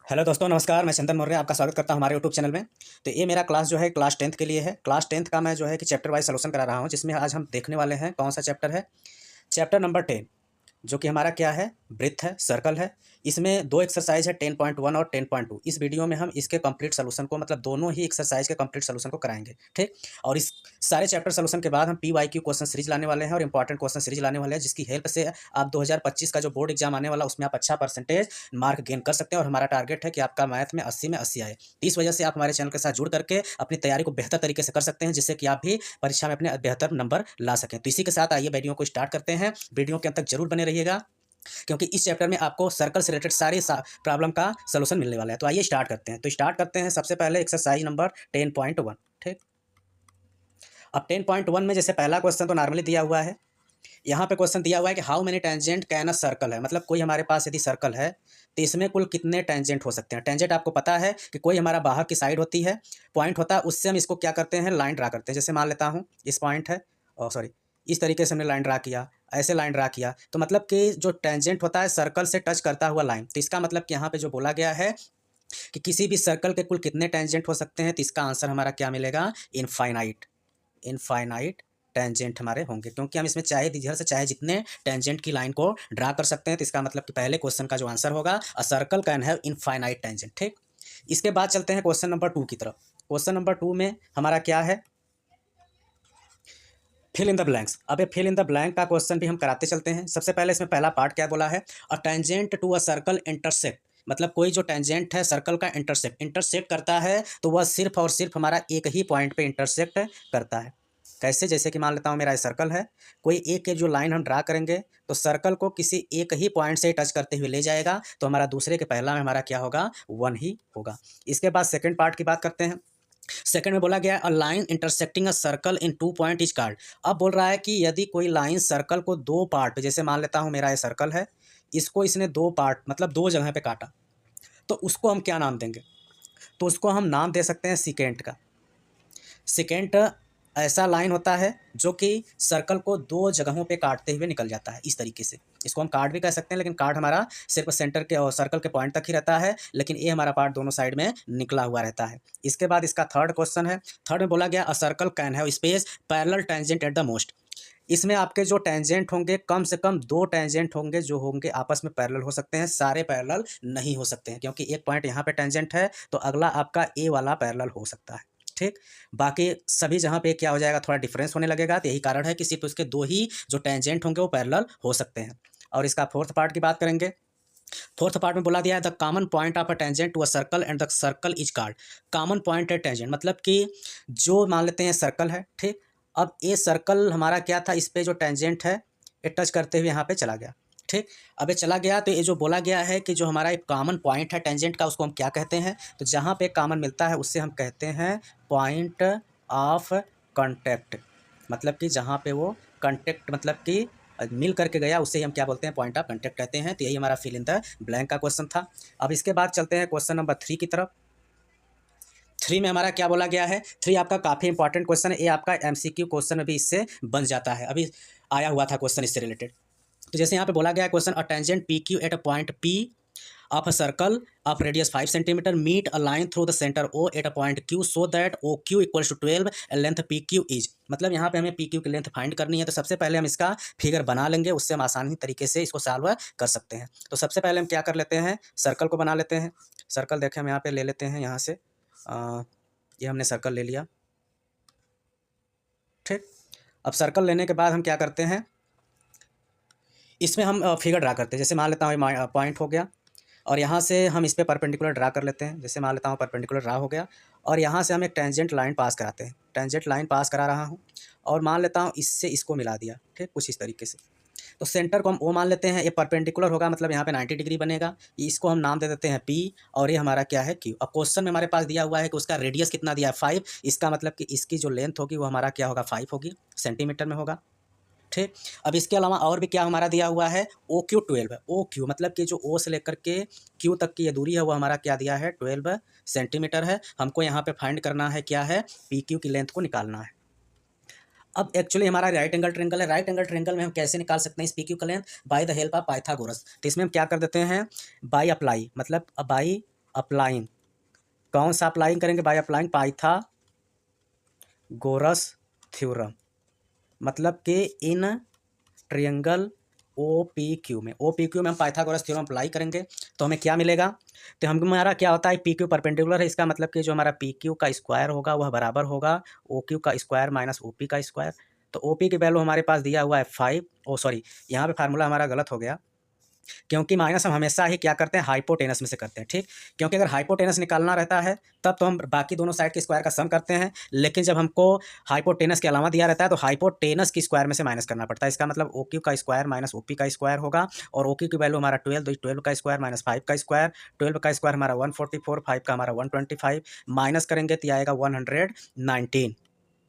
Hello दोस्तों, नमस्कार। मैं चंदन मौर्य आपका स्वागत करता हूं हमारे यूट्यूब चैनल में। तो ये मेरा क्लास जो है क्लास 10th के लिए है। क्लास 10th का मैं जो है कि चैप्टर वाइज सॉल्यूशन करा रहा हूं, जिसमें आज हम देखने वाले हैं कौन सा चैप्टर है। चैप्टर नंबर 10, जो कि हमारा क्या है, ब्रीथ है, सर्कल है। इसमें दो एक्सरसाइज है 10.1 और 10.2। इस वीडियो में हम इसके कंप्लीट सोल्यूशन को, मतलब दोनों ही एक्सरसाइज के कंप्लीट सोल्यूशन को कराएंगे, ठीक। और इस सारे चैप्टर सोल्यूशन के बाद हम PYQ क्वेश्चन सीरीज लाने वाले हैं और इंपॉर्टेंट क्वेश्चन सीरीज लाने वाले हैं, जिसकी हेल्प से आप 2025 का जो बोर्ड एग्जाम आने वाला, उसमें आप अच्छा परसेंटेज मार्क गेन कर सकते हैं। और हमारा टारगेट है कि आपका मैथ में 80 में 80 आए। तो इस वजह से आप हमारे चैनल के साथ जुड़ करके अपनी तैयारी को बेहतर तरीके से कर सकते हैं, जिससे कि आप भी परीक्षा में अपने बेहतर नंबर ला सकें। तो इसी के साथ आइए वीडियो को स्टार्ट करते हैं। वीडियो के अंत तक जरूर बने रहिएगा, क्योंकि इस चैप्टर में आपको सर्कल से रिलेटेड सारी प्रॉब्लम का सलूशन मिलने वाला है। तो आइए स्टार्ट करते हैं। तो स्टार्ट करते हैं सबसे पहले एक्सरसाइज नंबर 10.1, ठीक। अब 10.1 में जैसे पहला क्वेश्चन तो नॉर्मली दिया हुआ है। यहाँ पे क्वेश्चन दिया हुआ है कि how many tangent can a circle है, मतलब कोई हमारे पास यदि सर्कल है तो इसमें कुल कितने टेंजेंट हो सकते हैं। टेंजेंट आपको पता है कि कोई हमारा बाहर की साइड होती है, पॉइंट होता है, उससे हम इसको क्या करते हैं, लाइन ड्रा करते हैं। जैसे मान लेता हूँ इस पॉइंट है, और सॉरी इस तरीके से हमने लाइन ड्रा किया, ऐसे लाइन ड्रा किया, तो मतलब कि जो टेंजेंट होता है सर्कल से टच करता हुआ लाइन। तो इसका मतलब कि यहाँ पे जो बोला गया है कि किसी भी सर्कल के कुल कितने टेंजेंट हो सकते हैं, तो इसका आंसर हमारा क्या मिलेगा, इनफाइनाइट। इनफाइनाइट टेंजेंट हमारे होंगे, क्योंकि हम इसमें चाहे इधर से चाहे जितने टेंजेंट की लाइन को ड्रा कर सकते हैं। तो इसका मतलब कि पहले क्वेश्चन का जो आंसर होगा, a circle can have infinite tangent, ठीक। इसके बाद चलते हैं क्वेश्चन नंबर 2 की तरफ। क्वेश्चन नंबर 2 में हमारा क्या है, फिल इन द ब्लैंक्स। अब ये फिल इन द ब्लैंक का क्वेश्चन भी हम कराते चलते हैं। सबसे पहले इसमें पहला पार्ट क्या बोला है, a tangent to a circle intersect. मतलब कोई जो टेंजेंट है सर्कल का इंटरसेक्ट करता है, तो वह सिर्फ और सिर्फ हमारा एक ही पॉइंट पे इंटरसेक्ट करता है। कैसे, जैसे कि मान लेता हूँ मेरा ये सर्कल है, कोई एक जो लाइन हम ड्रा करेंगे तो सर्कल को किसी एक ही पॉइंट से टच करते हुए ले जाएगा, तो हमारा दूसरे के पहला में हमारा क्या होगा, 1 ही होगा। इसके बाद सेकंड पार्ट की बात करते हैं। सेकंड में बोला गया है, a line intersecting a circle in 2 point is called. अब बोल रहा है कि यदि कोई लाइन सर्कल को दो पार्ट, जैसे मान लेता हूँ मेरा ये सर्कल है, इसको इसने दो पार्ट मतलब दो जगह पे काटा, तो उसको हम क्या नाम देंगे, तो उसको हम नाम दे सकते हैं सिकेंट का। सिकेंट ऐसा लाइन होता है जो कि सर्कल को दो जगहों पे काटते हुए निकल जाता है, इस तरीके से। इसको हम कार्ड भी कह सकते हैं, लेकिन कार्ड हमारा सिर्फ सेंटर के और सर्कल के पॉइंट तक ही रहता है, लेकिन ये हमारा पार्ट दोनों साइड में निकला हुआ रहता है। इसके बाद इसका थर्ड क्वेश्चन है। थर्ड में बोला गया, a circle can have space parallel tangent at the most. इसमें आपके जो टेंजेंट होंगे, कम से कम दो टेंजेंट होंगे जो होंगे आपस में पैरेलल हो सकते हैं, सारे पैरेलल नहीं हो सकते हैं, क्योंकि एक पॉइंट यहाँ पे टेंजेंट है तो अगला आपका ए वाला पैरेलल हो सकता है, ठीक। बाकी सभी जहाँ पे क्या हो जाएगा, थोड़ा डिफरेंस होने लगेगा। तो यही कारण है कि सिर्फ उसके दो ही जो टेंजेंट होंगे वो पैरेलल हो सकते हैं। और इसका फोर्थ पार्ट की बात करेंगे। फोर्थ पार्ट में बोला गया है, the common point of a tangent to a circle and the circle is called. Common point है टेंजेंट, मतलब कि जो मान लेते हैं सर्कल है, ठीक। अब ये सर्कल हमारा क्या था, इस पे जो टेंजेंट है ये टच करते हुए यहाँ पे चला गया, ठीक। अब ये चला गया तो ये जो बोला गया है कि जो हमारा एक कॉमन पॉइंट है टेंजेंट का, उसको हम क्या कहते हैं, तो जहाँ पे कॉमन मिलता है उससे हम कहते हैं पॉइंट ऑफ कांटेक्ट। मतलब कि जहाँ पे वो कांटेक्ट मतलब कि मिल करके गया, उससे ही हम क्या बोलते हैं, पॉइंट ऑफ कांटेक्ट कहते हैं। तो यही हमारा फिल इन द ब्लैंक का क्वेश्चन था। अब इसके बाद चलते हैं क्वेश्चन नंबर 3 की तरफ। 3 में हमारा क्या बोला गया है, 3 आपका काफ़ी इंपॉर्टेंट क्वेश्चन है। ये आपका MCQ क्वेश्चन में भी इससे बन जाता है, अभी आया हुआ था क्वेश्चन इससे रिलेटेड। तो जैसे यहाँ पे बोला गया है question, a tangent PQ at a point P of a circle of radius 5 centimeter meet a line through the center O at a point Q so that OQ equals to 12 and length PQ is। मतलब यहाँ पे हमें PQ की length find करनी है। तो सबसे पहले हम इसका फिगर बना लेंगे, उससे हम आसानी तरीके से इसको सॉल्व कर सकते हैं। तो सबसे पहले हम क्या कर लेते हैं, सर्कल को बना लेते हैं। सर्कल देखें हम यहाँ पे ले लेते हैं, यहाँ से ये हमने सर्कल ले लिया, ठीक। अब सर्कल लेने के बाद हम क्या करते हैं, इसमें हम फिगर ड्रा करते हैं। जैसे मान लेता हूँ पॉइंट हो गया, और यहाँ से हम इस पे परपेंडिकुलर ड्रा कर लेते हैं। जैसे मान लेता हूँ परपेंडिकुलर ड्रा हो गया, और यहाँ से हम एक टेंजेंट लाइन पास कराते हैं। टेंजेंट लाइन पास करा रहा हूँ, और मान लेता हूँ इससे इसको मिला दिया, ठीक, कुछ इस तरीके से। तो सेंटर को हम ओ मान लेते हैं, ये परपेंडिकुलर होगा, मतलब यहाँ पे 90 डिग्री बनेगा। इसको हम नाम दे देते हैं P, और ये हमारा क्या है, Q। अब क्वेश्चन में हमारे पास दिया हुआ है कि उसका रेडियस कितना दिया है, 5। इसका मतलब कि इसकी जो लेंथ होगी वो हमारा क्या होगा, 5 होगी, सेंटीमीटर में होगा, ठीक। अब इसके अलावा और भी क्या हमारा दिया हुआ है, OQ 12 है। OQ मतलब कि जो O से लेकर के Q तक की ये दूरी है वो हमारा क्या दिया है, 12 सेंटीमीटर है। हमको यहाँ पे फाइंड करना है क्या है, PQ की लेंथ को निकालना है। अब एक्चुअली हमारा राइट एंगल ट्रेंगल है। राइट एंगल ट्रेंगल में हम कैसे निकाल सकते हैं इस PQ का length, by the help of Pythagoras. तो इसमें हम क्या कर देते हैं, बाई अप्लाई, मतलब बाई अप्लाइंग, कौन सा अप्लाइंग करेंगे? बाय अप्लाइंग पाइथागोरस थ्योरम, मतलब कि इन ट्रायंगल ओ पी क्यू में हम पाइथागोरस थ्योरम अप्लाई करेंगे तो हमें क्या मिलेगा? तो हमारा क्या होता है, पी क्यू परपेंडिकुलर है, इसका मतलब कि जो हमारा पी क्यू का स्क्वायर होगा वह बराबर होगा ओ क्यू का स्क्वायर माइनस ओ पी का स्क्वायर। तो ओ पी की वैल्यू हमारे पास दिया हुआ है 5, ओ सॉरी यहाँ पे फार्मूला हमारा गलत हो गया, क्योंकि माइनस हम हमेशा ही क्या करते हैं, हाइपोटेनस में से करते हैं, ठीक। क्योंकि अगर हाइपोटेनस निकालना रहता है तब तो हम बाकी दोनों साइड के स्क्वायर का सम करते हैं, लेकिन जब हमको हाइपोटेनस के अलावा दिया रहता है तो हाइपोटेनस की स्क्वायर में से माइनस करना पड़ता है। इसका मतलब ओ क्यू का स्क्वायर माइनस ओ पी का स्क्वायर होगा, और ओ क्यू की वैल्यू हमारा 12, तो 12 का स्क्वायर माइनस 5 का स्क्वायर, 12 का स्क्वायर हमारा 144, 5 का हमारा 125, माइनस करेंगे तो आएगा 119,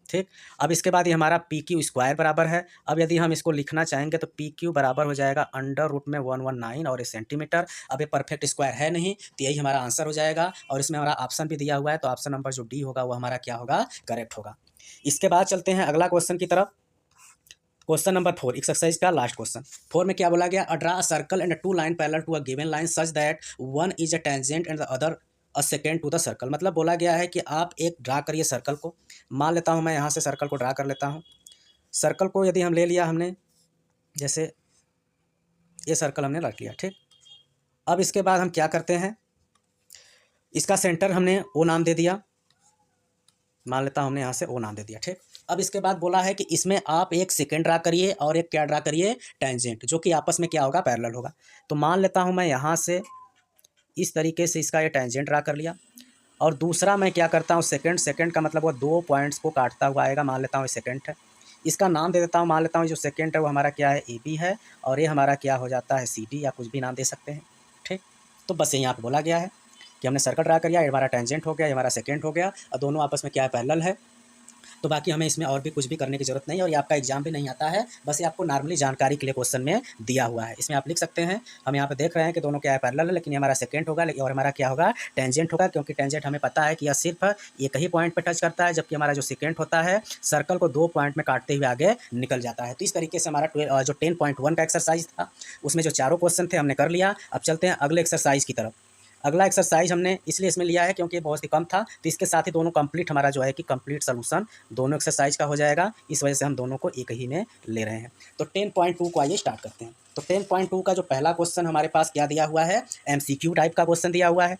ठीक। अब इसके बाद ये हमारा पी क्यू स्क्वायर बराबर है। अब यदि हम इसको लिखना चाहेंगे तो पी क्यू बराबर हो जाएगा अंडर रूट में 119 और 1 सेंटीमीटर। अब ये परफेक्ट स्क्वायर है नहीं, तो यही हमारा आंसर हो जाएगा, और इसमें हमारा ऑप्शन भी दिया हुआ है, तो ऑप्शन नंबर जो डी होगा वो हमारा क्या होगा, करेक्ट होगा। इसके बाद चलते हैं अगला क्वेश्चन की तरफ। क्वेश्चन नंबर 4, एक्सरसाइज का लास्ट क्वेश्चन। 4 में क्या बोला गया? A draw a circle and 2 line parallel to a given line such that one is a tangent and the other a secant to the circle. मतलब बोला गया है कि आप एक ड्रा करिए सर्कल को। मान लेता हूँ मैं यहाँ से सर्कल को ड्रा कर लेता हूँ। सर्कल को यदि हम ले लिया हमने, जैसे ये सर्कल हमने रख लिया, ठीक। अब इसके बाद हम क्या करते हैं, इसका सेंटर हमने ओ नाम दे दिया, मान लेता हूँ हमने यहाँ से ओ नाम दे दिया, ठीक। अब इसके बाद बोला है कि इसमें आप एक सेकेंड ड्रा करिए और एक क्या ड्रा करिए, टेंजेंट, जो कि आपस में क्या होगा, पैरेलल होगा। तो मान लेता हूँ मैं यहाँ से इस तरीके से इसका ये टेंजेंट ड्रा कर लिया, और दूसरा मैं क्या करता हूँ, सेकंड का मतलब वो 2 पॉइंट्स को काटता हुआ आएगा, मान लेता हूँ सेकंड है, इसका नाम दे देता हूँ, मान लेता हूँ जो सेकंड है वो हमारा क्या है, ए बी है, और ये हमारा क्या हो जाता है, सी डी, या कुछ भी नाम दे सकते हैं, ठीक। तो बस यहाँ पे बोला गया है कि हमने सर्कल ड्रा कर लिया, ये हमारा टेंजेंट हो गया, ये हमारा सेकंड हो गया, और दोनों आपस में क्या है, पैरेलल है। तो बाकी हमें इसमें और भी कुछ भी करने की जरूरत नहीं है, और ये आपका एग्जाम भी नहीं आता है, बस ये आपको नॉर्मली जानकारी के लिए क्वेश्चन में दिया हुआ है। इसमें आप लिख सकते हैं, हम यहाँ पे देख रहे हैं कि दोनों क्या है, पैरेलल है, लेकिन ये हमारा सेकंड होगा, और हमारा क्या होगा, टेंजेंट होगा, क्योंकि टेंजेंट हमें पता है कि यह सिर्फ एक ही पॉइंट पर टच करता है, जबकि हमारा जो सेकंड होता है सर्कल को 2 पॉइंट में काटते हुए आगे निकल जाता है। तो इस तरीके से हमारा जो 10.1 का एक्सरसाइज था उसमें जो चारों क्वेश्चन थे हमने कर लिया। अब चलते हैं अगले एक्सरसाइज की तरफ। अगला एक्सरसाइज हमने इसलिए इसमें लिया है क्योंकि बहुत ही कम था, तो इसके साथ ही दोनों कंप्लीट हमारा जो है कि कंप्लीट सोल्यूशन दोनों एक्सरसाइज का हो जाएगा, इस वजह से हम दोनों को एक ही में ले रहे हैं। तो 10.2 को आइए स्टार्ट करते हैं। तो 10.2 का जो पहला क्वेश्चन हमारे पास क्या दिया हुआ है, एमसीक्यू टाइप का क्वेश्चन दिया हुआ है,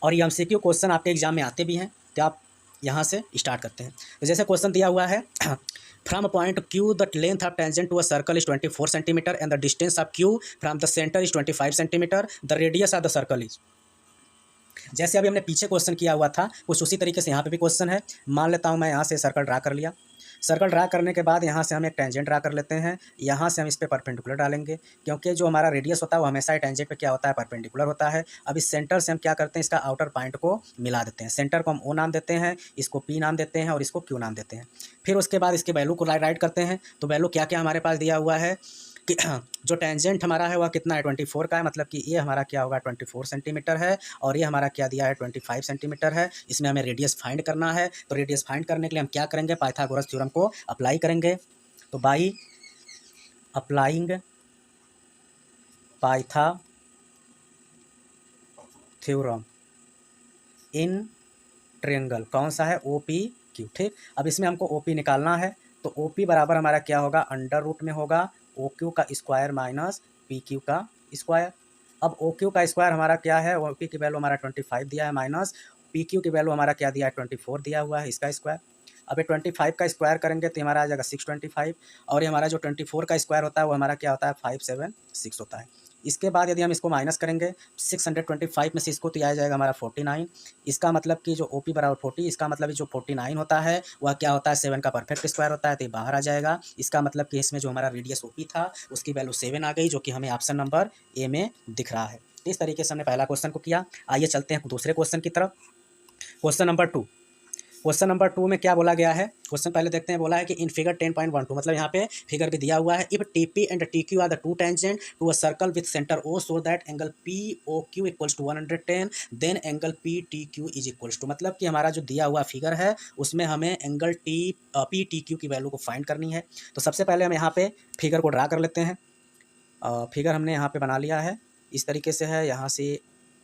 और ये एमसीक्यू क्वेश्चन आपके एग्जाम में आते भी हैं, तो आप यहाँ से स्टार्ट करते हैं। तो जैसे क्वेश्चन दिया हुआ है, from a point Q the length of tangent to a circle is 24 centimetre and the distance of Q from the centre is 25 centimetre, the radius of the circle is. जैसे अभी हमने पीछे क्वेश्चन किया हुआ था कुछ उसी तरीके से यहाँ पे भी क्वेश्चन है। मान लेता हूँ मैं यहाँ से सर्कल ड्रा कर लिया, सर्कल ड्रा करने के बाद यहाँ से हम एक टेंजेंट ड्रा कर लेते हैं, यहाँ से हम इस पर परपेंडिकुलर डालेंगे, क्योंकि जो हमारा रेडियस होता है वो हमेशा टेंजेंट पे क्या होता है, परपेंडिकुलर होता है। अब इस सेंटर से हम क्या करते हैं, इसका आउटर पॉइंट को मिला देते हैं, सेंटर को हम ओ नाम देते हैं, इसको पी नाम देते हैं, और इसको क्यू नाम देते हैं। फिर उसके बाद इसके वैल्यू को राइट करते हैं। तो वैल्यू क्या क्या हमारे पास दिया हुआ है कि जो टेंजेंट हमारा है वह कितना है, 24 का है, मतलब कि ये हमारा क्या होगा, 24 सेंटीमीटर है, और ये हमारा क्या दिया है, 25 सेंटीमीटर है। इसमें हमें रेडियस फाइंड करना है, तो रेडियस फाइंड करने के लिए हम क्या करेंगे, पाइथागोरस थ्योरम को अप्लाई करेंगे। तो by applying Pytha theorem in triangle, कौन सा है, ओ पी क्यू, ठीक। अब इसमें हमको ओ पी निकालना है, तो ओ पी बराबर हमारा क्या होगा, अंडर रूट में होगा ओ क्यू का स्क्वायर माइनस पी क्यू का स्क्वायर। अब ओ क्यू का स्क्वायर हमारा क्या है, ओ पी की वैल्यू हमारा 25 दिया है, माइनस पी क्यू की वैल्यू हमारा क्या दिया है, 24 दिया हुआ है, इसका स्क्वायर। अब ये 25 का स्क्वायर करेंगे तो हमारा आ जाएगा 625, और ये हमारा जो 24 का स्क्वायर होता है वो हमारा क्या होता है, 576 होता है। इसके बाद यदि हम इसको माइनस करेंगे 625 में से इसको, तो आ जाएगा हमारा 49। इसका मतलब कि जो ओ पी बराबर 40, इसका मतलब जो 49 होता है वह क्या होता है, 7 का परफेक्ट स्क्वायर होता है, तो ये बाहर आ जाएगा। इसका मतलब कि इसमें जो हमारा रेडियस ओ पी था उसकी वैल्यू 7 आ गई, जो कि हमें ऑप्शन नंबर ए में दिख रहा है। इस तरीके से हमने पहला क्वेश्चन को किया। आइए चलते हैं दूसरे क्वेश्चन की तरफ। क्वेश्चन नंबर 2, क्वेश्चन नंबर 2 में क्या बोला गया है, क्वेश्चन पहले देखते हैं। बोला है कि इन फिगर 10.12, मतलब यहाँ पे फिगर भी दिया हुआ है, if TP and TQ are the two tangent to a circle with centre O so that angle P O Q equals to 110, then angle P T Q is equals to. मतलब कि हमारा जो दिया हुआ फिगर है उसमें हमें angle P T Q की वैल्यू को फाइंड करनी है। तो सबसे पहले हम यहाँ पे फिगर को ड्रा कर लेते हैं। फिगर हमने यहाँ पे बना लिया है, इस तरीके से है, यहाँ से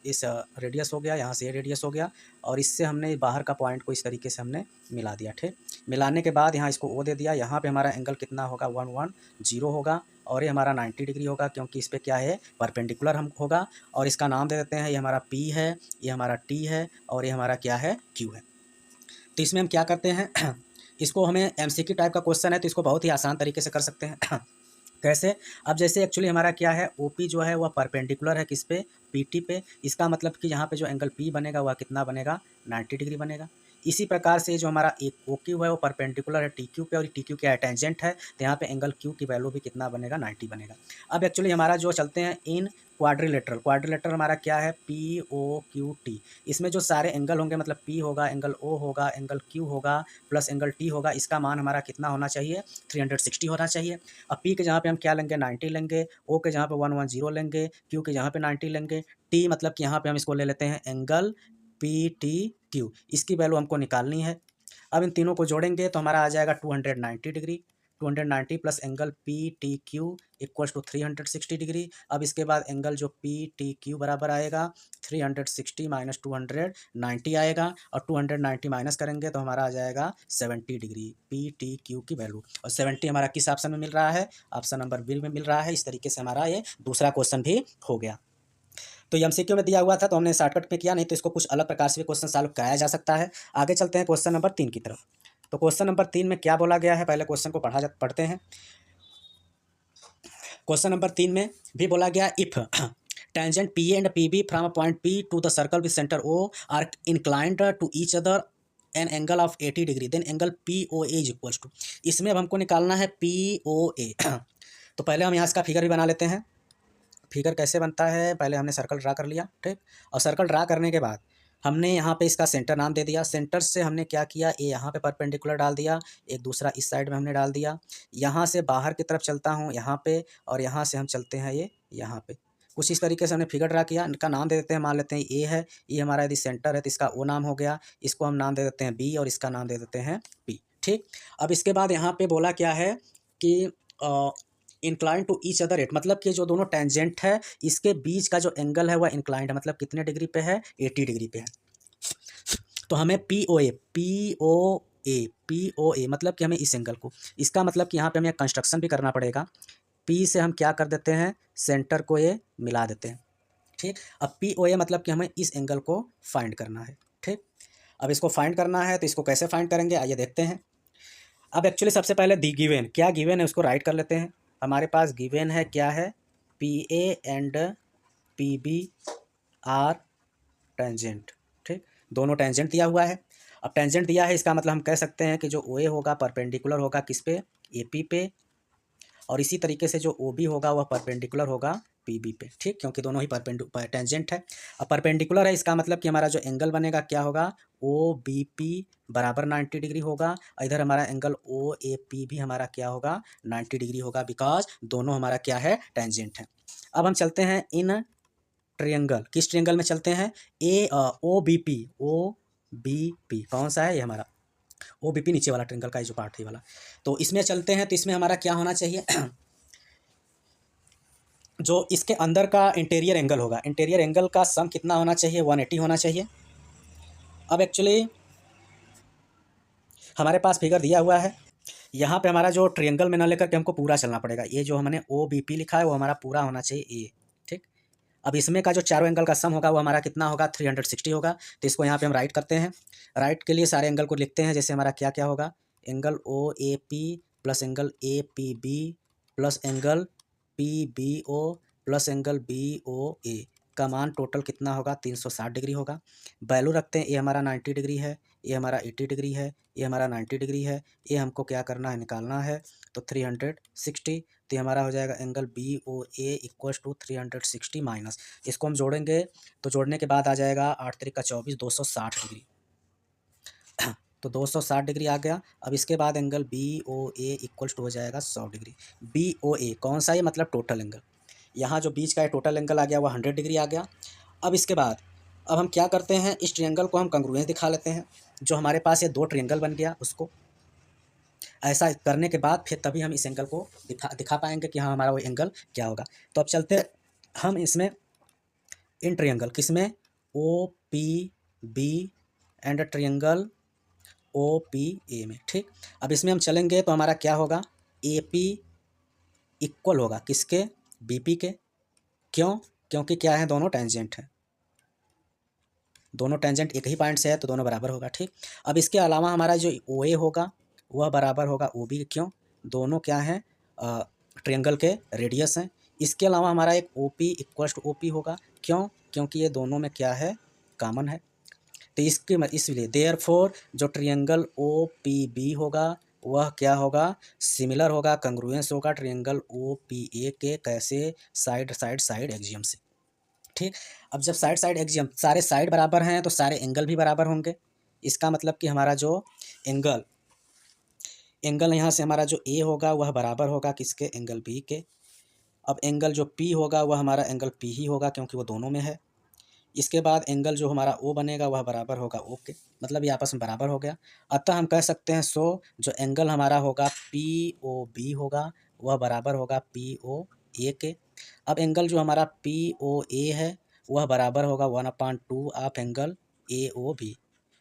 इस रेडियस हो गया, यहाँ से ये रेडियस हो गया, और इससे हमने बाहर का पॉइंट को इस तरीके से हमने मिला दिया। ठीक, मिलाने के बाद यहाँ इसको ओ दे दिया। यहाँ पे हमारा एंगल कितना होगा, 110 होगा, और ये हमारा 90 डिग्री होगा, क्योंकि इस पर क्या है, परपेंडिकुलर हम होगा। और इसका नाम दे देते हैं, ये हमारा पी है, ये हमारा टी है, और ये हमारा क्या है, क्यू है। तो इसमें हम क्या करते हैं इसको हमें एमसीक्यू टाइप का क्वेश्चन है, तो इसको बहुत ही आसान तरीके से कर सकते हैं कैसे? अब जैसे एक्चुअली हमारा क्या है, ओपी जो है वह परपेंडिकुलर है किस पे, पीटी पे। इसका मतलब कि यहाँ पे जो एंगल पी बनेगा वह कितना बनेगा, 90 डिग्री बनेगा। इसी प्रकार से जो हमारा एक ओ क्यू है वो परपेंडिकुलर है टी क्यू पे, और टी क्यू क्या है, टेंजेंट है, तो यहाँ पे एंगल क्यू की वैल्यू भी कितना बनेगा, 90 बनेगा। अब एक्चुअली हमारा जो चलते हैं इन क्वाड्रिलेटरल, क्वाड्रिलेटरल हमारा क्या है, पी ओ क्यू टी। इसमें जो सारे एंगल होंगे, मतलब पी होगा, एंगल ओ होगा, एंगल क्यू होगा, प्लस एंगल टी होगा, इसका मान हमारा कितना होना चाहिए, 360 होना चाहिए। अब पी के जहाँ पे हम क्या लेंगे, 90 लेंगे, ओ के जहाँ पे 110 लेंगे, क्यू के जहाँ पे 90 लेंगे, टी मतलब कि यहाँ पे हम इसको ले लेते हैं एंगल पी टी क्यू, इसकी वैल्यू हमको निकालनी है। अब इन तीनों को जोड़ेंगे तो हमारा आ जाएगा 290 degree, 290 plus angle P T Q equals to 360 degree. अब इसके बाद एंगल जो पी टी क्यू बराबर आएगा 360 माइनस 290 आएगा, और 290 माइनस करेंगे तो हमारा आ जाएगा 70 डिग्री पी टी क्यू की वैल्यू। और 70 हमारा किस ऑप्शन में मिल रहा है, ऑप्शन नंबर बी में मिल रहा है। इस तरीके से हमारा ये दूसरा क्वेश्चन भी हो गया। तो ये एमसीक्यू में दिया हुआ था तो हमने शॉर्टकट में किया, नहीं तो इसको कुछ अलग प्रकार से भी क्वेश्चन सॉल्व कराया जा सकता है। आगे चलते हैं क्वेश्चन नंबर 3 की तरफ। तो क्वेश्चन नंबर 3 में क्या बोला गया है, पहले क्वेश्चन को पढ़ते हैं। क्वेश्चन नंबर 3 में भी बोला गया, if tangent P and P B from a point P to the circle with centre O are inclined to each other an angle of 80 degree, then angle P O A is equals to. इसमें अब हमको निकालना है P O ए। तो पहले हम यहाँ इसका फिगर भी बना लेते हैं। फिगर कैसे बनता है, पहले हमने सर्कल ड्रा कर लिया, ठीक। और सर्कल ड्रा करने के बाद हमने यहाँ पे इसका सेंटर नाम दे दिया। सेंटर से हमने क्या किया, ए यहाँ पे परपेंडिकुलर डाल दिया, एक दूसरा इस साइड में हमने डाल दिया। यहाँ से बाहर की तरफ चलता हूँ यहाँ पे, और यहाँ से हम चलते हैं ये यहाँ पे। कुछ इस तरीके से हमने फिगर ड्रा किया। इनका नाम दे देते हैं, मान लेते हैं ए है, ये हमारा यदि सेंटर है तो इसका ओ नाम हो गया। इसको हम नाम दे देते हैं बी, और इसका नाम दे देते हैं पी, ठीक। अब इसके बाद यहाँ पे बोला क्या है कि incline to each other at, मतलब कि जो दोनों टेंजेंट है इसके बीच का जो एंगल है वह इंक्लाइंड है, मतलब कितने डिग्री पे है, 80 डिग्री पे है। तो हमें P O A, P O A, P O ए मतलब कि हमें इस एंगल को, इसका मतलब कि यहाँ पे हमें कंस्ट्रक्शन भी करना पड़ेगा। पी से हम क्या कर देते हैं, सेंटर को ये मिला देते हैं, ठीक। अब पी ओ ए मतलब कि हमें इस एंगल को फाइंड करना है, ठीक। अब इसको फाइंड करना है तो इसको कैसे फाइंड करेंगे, आइए देखते हैं। अब एक्चुअली सबसे पहले दी गिवन, क्या गिवन है उसको राइट कर लेते हैं। हमारे पास गिवन है क्या है, P A and P B are tangent, ठीक। दोनों टेंजेंट दिया हुआ है। अब टेंजेंट दिया है, इसका मतलब हम कह सकते हैं कि जो ओ ए होगा परपेंडिकुलर होगा किस पे, ए पी पे, और इसी तरीके से जो ओ बी होगा वह परपेंडिकुलर होगा पी बी पे, ठीक, क्योंकि दोनों ही टेंजेंट है। अब परपेंडिकुलर है, इसका मतलब कि हमारा जो एंगल बनेगा क्या होगा, ओ बी पी बराबर 90 डिग्री होगा। इधर हमारा एंगल ओ ए पी भी हमारा क्या होगा, 90 डिग्री होगा, बिकॉज दोनों हमारा क्या है, टेंजेंट है। अब हम चलते हैं इन ट्रियंगल, किस ट्रियंगल में चलते हैं, A O B P, O B P कौन सा है, ये हमारा ओ बी पी नीचे वाला ट्रियंगल का ये जो पार्ट है वाला। तो इसमें चलते हैं, तो इसमें हमारा क्या होना चाहिए जो इसके अंदर का इंटीरियर एंगल होगा, इंटीरियर एंगल का सम कितना होना चाहिए, 180 होना चाहिए। अब एक्चुअली हमारे पास फिगर दिया हुआ है, यहाँ पे हमारा जो ट्रियंगल में ना लेकर के हमको पूरा चलना पड़ेगा। ये जो हमने ओ बी पी लिखा है वो हमारा पूरा होना चाहिए ए, ठीक। अब इसमें का जो चारों एंगल का सम होगा वो हमारा कितना होगा, 360 होगा। तो इसको यहाँ पे हम राइट करते हैं। राइट के लिए सारे एंगल को लिखते हैं, जैसे हमारा क्या क्या होगा, angle O A P plus angle A P B plus angle P B O plus angle B O A का मान टोटल कितना होगा, 360 डिग्री होगा। वैल्यू रखते हैं, ए हमारा 90 डिग्री है, ये हमारा 80 डिग्री है, ये हमारा 90 डिग्री है, ये हमको क्या करना है, निकालना है। तो 360, तो ये हमारा हो जाएगा angle B O A equals to 360 minus, इसको हम जोड़ेंगे तो जोड़ने के बाद आ जाएगा 8 3 का 24, 260 डिग्री। तो 260 डिग्री आ गया। अब इसके बाद angle B O A equals to हो जाएगा 100 डिग्री। बी ओ ए कौन सा है, मतलब टोटल एंगल, यहाँ जो बीच का है टोटल एंगल आ गया वह 100 डिग्री आ गया। अब इसके बाद अब हम क्या करते हैं, इस ट्रियंगल को हम कंग्रुएंस दिखा लेते हैं। जो हमारे पास ये दो ट्रियंगल बन गया उसको ऐसा करने के बाद फिर तभी हम इस एंगल को दिखा पाएंगे कि हाँ हमारा वो एंगल क्या होगा। तो अब चलते हम इसमें इन ट्रियंगल किसमें, O P B and triangle O P A में। ठीक, अब इसमें हम चलेंगे तो हमारा क्या होगा, ए पी इक्वल होगा किसके, बी पी के। क्यों, क्योंकि क्या है, दोनों टेंजेंट हैं, दोनों टेंजेंट एक ही पॉइंट से है तो दोनों बराबर होगा। ठीक, अब इसके अलावा हमारा जो ओ ए होगा वह बराबर होगा ओ बी। क्यों, दोनों क्या हैं, ट्रियंगल के रेडियस हैं। इसके अलावा हमारा एक O P equals to O P होगा। क्यों, क्योंकि ये दोनों में क्या है, कॉमन है। तो इसलिए देयरफॉर जो ट्रियंगल ओ पी बी होगा वह क्या होगा, सिमिलर होगा, कंग्रुएंस होगा ट्रियंगल ओ पी ए के। कैसे, साइड एक्सियम से। ठीक, अब जब साइड एक्सियम सारे साइड बराबर हैं तो सारे एंगल भी बराबर होंगे। इसका मतलब कि हमारा जो एंगल एंगल यहाँ से हमारा जो ए होगा वह बराबर होगा किसके, एंगल बी के। अब एंगल जो पी होगा वह हमारा एंगल पी ही होगा क्योंकि वो दोनों में है। इसके बाद एंगल जो हमारा ओ बनेगा वह बराबर होगा ओ के, मतलब ये आपस में बराबर हो गया। अतः हम कह सकते हैं सो जो एंगल हमारा होगा पी ओ बी होगा वह बराबर होगा पी ओ ए के। अब एंगल जो हमारा पी ओ ए है वह बराबर होगा 1/2 of angle A O B.